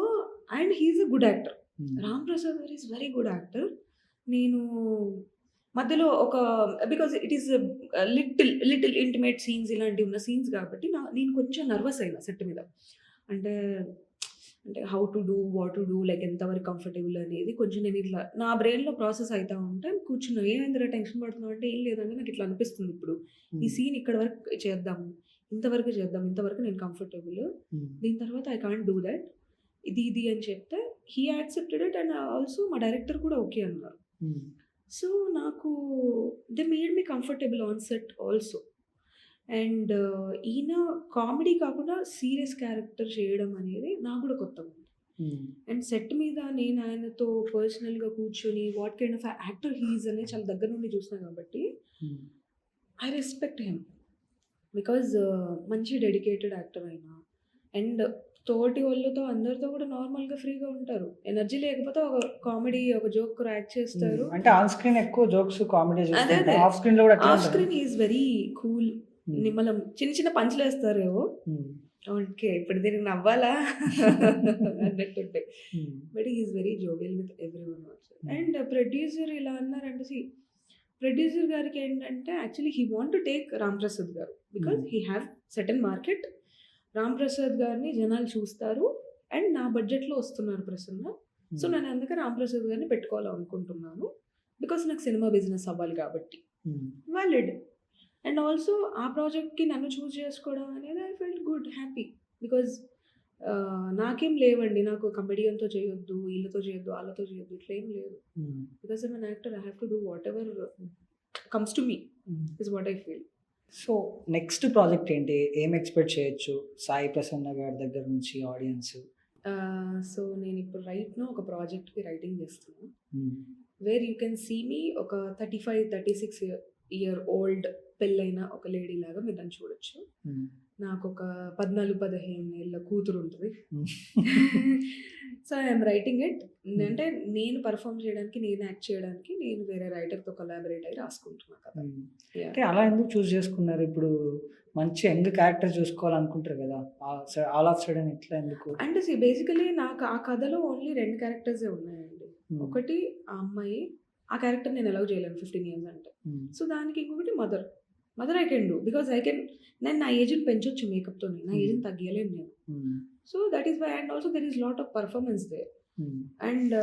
Speaker 2: and he is a good actor. Ram Prasad garu is very good actor. నేను మధ్యలో ఒక because it is little intimate scenes ఇలాంటివి ఉన్న scenes కాబట్టి నేను కొంచెం నర్వస్ అయినా సెట్ మీద. అంటే how to do, what to do, like ఎంతవరకు కంఫర్టబుల్ అనేది కొంచెం నేను ఇట్లా నా బ్రెయిన్‌లో ప్రాసెస్ అయితా ఉంటే కూర్చున్నా. ఏమైందిరా టెన్షన్ పడుతున్నావు అంటే ఏం లేదండి నాకు ఇట్లా అనిపిస్తుంది ఇప్పుడు. ఈ సీన్ ఇక్కడి వరకు చేద్దాము. ఇంతవరకు చేద్దాం. ఇంతవరకు నేను కంఫర్టబుల్. దీని తర్వాత ఐ కాంట్ డూ దట్. ఇది అని చెప్తే హి యాక్సెప్టెడ్ ఇట్ అండ్ ఆల్సో మా డైరెక్టర్ కూడా ఓకే అన్నారు. సో, నాకు they made me comfortable on set also. And ఈయన కామెడీ కాకుండా సీరియస్ క్యారెక్టర్ చేయడం అనేది నాకు కూడా కొత్తగా ఉంది. అండ్ సెట్ మీద నేను ఆయనతో పర్సనల్‌గా కూర్చొని what kind of actor he is అనేది చాలా దగ్గర నుండి చూసినా కాబట్టి ఐ రెస్పెక్ట్ హిమ్. బికాజ్ మంచి డెడికేటెడ్ యాక్టర్ ఆయన. అండ్ తోటి వాళ్ళతో అందరితో కూడా నార్మల్గా ఫ్రీగా ఉంటారు. ఎనర్జీ లేకపోతే ఒక కామెడీ ఒక జోక్ యాక్ట్ చేస్తారు.
Speaker 1: అంటే ఆన్ స్క్రీన్ ఎక్కువ జోక్స్ కామెడీ
Speaker 2: అదే
Speaker 1: చేస్తుంటారు,
Speaker 2: అదే
Speaker 1: ఆఫ్ స్క్రీన్ లో కూడా అట్లా
Speaker 2: off screen is very cool. నిమ్మలం చిన్న చిన్న పంచులు వేస్తారేమో, ఓకే ఇప్పుడు దీనికి నవ్వాలా అన్నట్టుంటాయి. But is very jovial with everyone also. And producer ఇలా అన్నారంటే, ప్రొడ్యూసర్ గారికి ఏంటంటే actually he want to take Ram Prasad garu because he have certain market. Ram Prasad గారిని జనాలు చూస్తారు అండ్ నా బడ్జెట్లో వస్తున్నారు ప్రసన్న. సో నేను అందుకే రామ్ ప్రసాద్ గారిని పెట్టుకోవాలనుకుంటున్నాను బికాస్ నాకు సినిమా బిజినెస్ అవ్వాలి కాబట్టి. వ్యాలిడ్. అండ్ ఆల్సో ఆ ప్రాజెక్ట్కి నన్ను చూస్ చేసుకోవడం అనేది I felt good, happy. Because నాకేం లేవండి, నాకు కమెడియన్తో చేయొద్దు, వీళ్ళతో చేయొద్దు, వాళ్ళతో చేయొద్దు, ఇట్లా ఏం లేదు. Because I'm an actor, I have to do what ever comes to me is what I feel.
Speaker 1: So next project ఏంటి, ఏం ఎక్స్పెక్ట్ చేయొచ్చు సాయి ప్రసన్న గారి దగ్గర నుంచి ఆడియన్స్?
Speaker 2: సో నేను ఇప్పుడు రైట్నో ఒక ప్రాజెక్ట్కి రైటింగ్ చేస్తున్నాను, where you can see me ఒక 35-36 ఇయర్ ఓల్డ్ పెళ్ళైన ఒక లేడీ లాగా మీరు నన్ను చూడొచ్చు. నాకు ఒక 14-15 ఏళ్ళ కూతురు ఉంటుంది. So I'm writing it. అంటే నేను పర్ఫామ్ చేయడానికి, నేను యాక్ట్ చేయడానికి నేను వేరే రైటర్తో కొలాబరేట్ అయ్యి రాసుకుంటున్నాను కదా.
Speaker 1: అంటే అలా ఎందుకు చూస్ చేసుకున్నారు? ఇప్పుడు మంచి యంగ్ క్యారెక్టర్ చూసుకోవాలనుకుంటారు కదా, ఆల్ ఆఫ్ సడన్ ఇట్లా ఎందుకు?
Speaker 2: అంటే బేసికలీ నాకు ఆ కథలో ఓన్లీ 2 క్యారెక్టర్సే ఉన్నాయండి. ఒకటి ఆ అమ్మాయి, ఆ క్యారెక్టర్ నేను ఎలా చేయలేను 15 years అంటే. సో దానికి ఇంకొకటి mother I can do because నేను నా ఏజ్ని పెంచొచ్చు మేకప్తో, నా ఏజ్ని తగ్గలేను నేను. So that is why. And also there is lot of performance there. And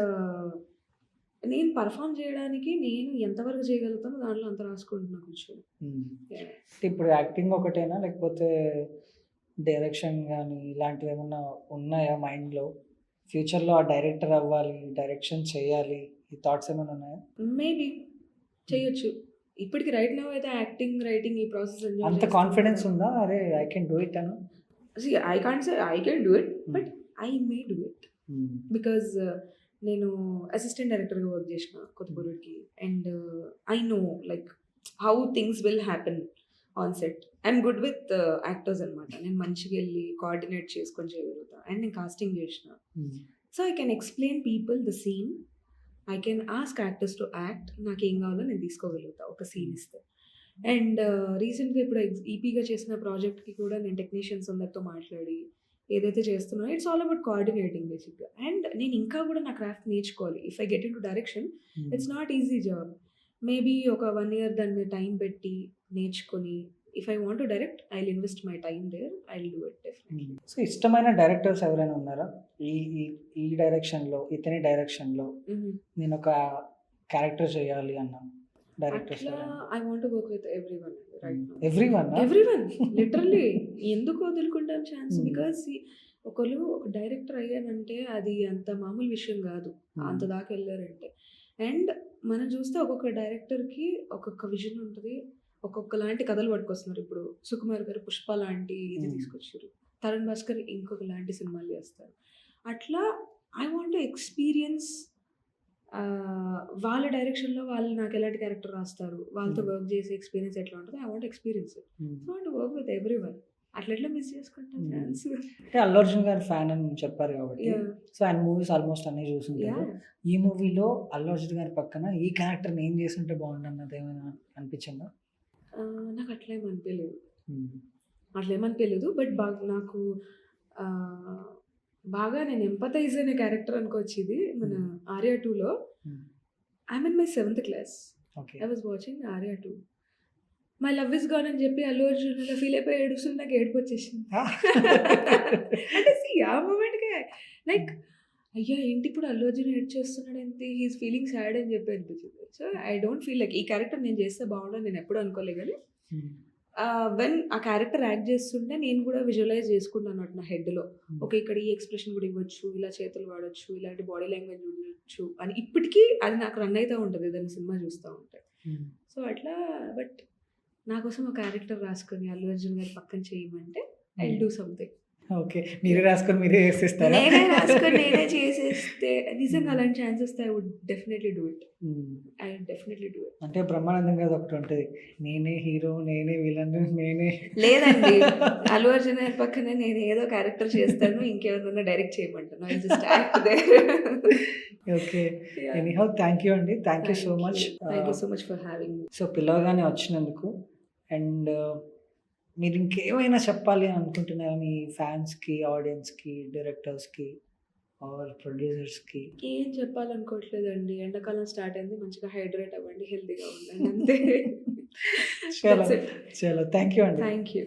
Speaker 2: నేను పర్ఫామ్ చేయడానికి నేను ఎంతవరకు చేయగలుగుతానో దాంట్లో అంత రాసుకుంటున్నా కూర్చొని.
Speaker 1: ఇప్పుడు యాక్టింగ్ ఒకటేనా లేకపోతే డైరెక్షన్ కానీ ఇలాంటివి ఏమన్నా ఉన్నాయా మైండ్లో? ఫ్యూచర్లో ఆ డైరెక్టర్ అవ్వాలి, డైరెక్షన్ చేయాలి, ఈ థాట్స్ ఏమైనా ఉన్నాయా?
Speaker 2: మేబీ చేయొచ్చు. ఇప్పటికి రైట్ నౌ అయితే యాక్టింగ్, రైటింగ్ ఈ ప్రాసెస్
Speaker 1: అంత కాన్ఫిడెన్స్ ఉందా, అరే ఐ కెన్ డూ ఇట్ అను?
Speaker 2: I can't say I can do it, but I may do it because నేను అసిస్టెంట్ డైరెక్టర్గా వర్క్ చేసిన కొత్తపూరుకి. And I know like how things will happen on set. I'm good with actors అనమాట. నేను మంచిగా వెళ్ళి coordinate చేసుకొని చేయగలుగుతాను. అండ్ నేను కాస్టింగ్ చేసిన, so I can explain people the scene. I can ask actors to act. నాకు ఏం కావాలో నేను తీసుకోగలుగుతా ఒక సీన్ ఇస్తే. అండ్ రీసెంట్గా ఇప్పుడు ఈపీగా చేసిన ప్రాజెక్ట్కి కూడా నేను టెక్నీషియన్స్ అందరితో మాట్లాడి ఏదైతే చేస్తున్నానో ఇట్స్ ఆల్ అబౌట్ కోఆర్డినేటింగ్ బేసిక్గా. అండ్ నేను ఇంకా కూడా నా క్రాఫ్ట్ నేర్చుకోవాలి. If I get in to direction it's not easy job. Maybe ఒక 1 year దాన్ని టైం పెట్టి నేర్చుకొని, if I want to direct I will invest my time there, I will do it definitely.
Speaker 1: So ఇష్టమైన directors ఎవరైనా ఉన్నారా? ఈ డైరెక్షన్లో, ఇతని డైరెక్షన్లో నేను ఒక క్యారెక్టర్ చేయాలి అన్న directors?
Speaker 2: I want to work with everyone right now.
Speaker 1: Everyone
Speaker 2: literally. ఎందుకు వదులుకుంటాం ఛాన్స్? బికాస్ ఒకరు ఒక డైరెక్టర్ అయ్యానంటే అది అంత మామూలు విషయం కాదు, అంత దాకా వెళ్ళారంటే. అండ్ మనం చూస్తే ఒక్కొక్క డైరెక్టర్కి ఒక్కొక్క విజన్ ఉంటుంది, ఒక్కొక్క లాంటి కథలు పట్టుకొస్తున్నారు. ఇప్పుడు సుకుమార్ గారు పుష్ప లాంటి ఇది తీసుకొచ్చారు, తరుణ్ భాస్కర్ ఇంకొక లాంటి సినిమాలు చేస్తారు. అట్లా ఐ వాంట్ టు ఎక్స్పీరియన్స్ వాళ్ళ డైరెక్షన్లో వాళ్ళు నాకు ఎలాంటి క్యారెక్టర్ రాస్తారు, వాళ్ళతో వర్క్ చేసే ఎక్స్పీరియన్స్ ఎట్లా ఉంటుంది, I want experience it. So want work with everyone. అట్లా ఎట్లా మిస్ చేసుకుంటాను ఛాన్స్?
Speaker 1: అంటే అల్లు అర్జున్ గారి ఫ్యాన్ అని చెప్పారు కాబట్టి, సో ఆయన మూవీస్ ఆల్మోస్ట్ అన్ని చూసుంటారు. ఈ మూవీలో అల్లు అర్జున్ గారి పక్కన ఈ క్యారెక్టర్ ఏం చేస్తుంటే బాగుంది అన్నది ఏమైనా అనిపించిందా?
Speaker 2: నాకు అట్లేమనిపించలేదు. బట్ నాకు బాగా నేను ఎంపథైజ్ అనే క్యారెక్టర్ అనుకోవచ్చు. ఇది మన ఆర్యా 2లో I'm in my 7th class. I was watching Arya 2. My love is gone అని చెప్పి అల్లు అర్జున్ ఫీల్ అయిపోయి ఏడుస్తుంది, నాకు ఏడుపు వచ్చేసింది. అంటే ఆ మూమెంట్కే లైక్ అయ్యా ఏంటి ఇప్పుడు అల్లు అర్జున్ ఏడ్ చేస్తున్నాడు, ఏంటి హీస్ ఫీలింగ్ సాడ్ అని చెప్పి అనిపించింది. So I don't feel like ఈ క్యారెక్టర్ నేను చేస్తే బాగుండని నేను ఎప్పుడు అనుకోలే. కానీ వెన్ ఆ క్యారెక్టర్ యాక్ట్ చేస్తుంటే నేను కూడా విజువలైజ్ చేసుకుంటాను అన్నట్టు నా హెడ్లో. ఓకే ఇక్కడ ఈ ఎక్స్ప్రెషన్ కూడా ఇవ్వచ్చు, ఇలా చేతులు వాడచ్చు, ఇలాంటి బాడీ లాంగ్వేజ్ చూడవచ్చు అని ఇప్పటికీ అది నాకు రన్ అవుతూ ఉంటుంది ఏదైనా సినిమా చూస్తూ ఉంటే. సో అట్లా. బట్ నా కోసం ఒక క్యారెక్టర్ రాసుకొని అల్లు అర్జున్ గారి పక్కన చేయమంటే I will do something.
Speaker 1: Okay. మీరే రాసుకొని మీరే చేసేస్తారా?
Speaker 2: నేనే రాసుకొని నేనే చేసేస్తే నిజంగా అలాంటి ఛాన్స్ వస్తే I would definitely do it. I would definitely do it.
Speaker 1: అంటే బ్రహ్మానందం గారిది ఒకటుంటది. నేనే హీరో, నేనే విలన్, నేనే
Speaker 2: లేదండి. అల్లు అర్జున్ గారి పక్కనే నేను ఏదో క్యారెక్టర్ చేస్తాను. ఇంకెవరినైనా డైరెక్ట్ చేయమంటాను. I just act there.
Speaker 1: Okay.
Speaker 2: Yeah!
Speaker 1: Anyhow thank you అండి. Thank you so much.
Speaker 2: Thank you so much for having me.
Speaker 1: So పిలవగానే వచ్చినందుకు. అండ్ మీరు ఇంకేమైనా చెప్పాలి అని అనుకుంటున్నారా మీ ఫ్యాన్స్‌కి, ఆడియన్స్‌కి, డైరెక్టర్స్‌కి ఆర్ ప్రొడ్యూసర్స్‌కి?
Speaker 2: ఏం చెప్పాలనుకోవట్లేదండి. ఎండాకాలం స్టార్ట్ అయింది. మంచిగా హైడ్రేట్ అవ్వండి. హెల్తీగా ఉండండి అంతే.
Speaker 1: చలో,
Speaker 2: దట్స్ ఇట్.
Speaker 1: చలో థాంక్ యూ అండి.
Speaker 2: Thank you.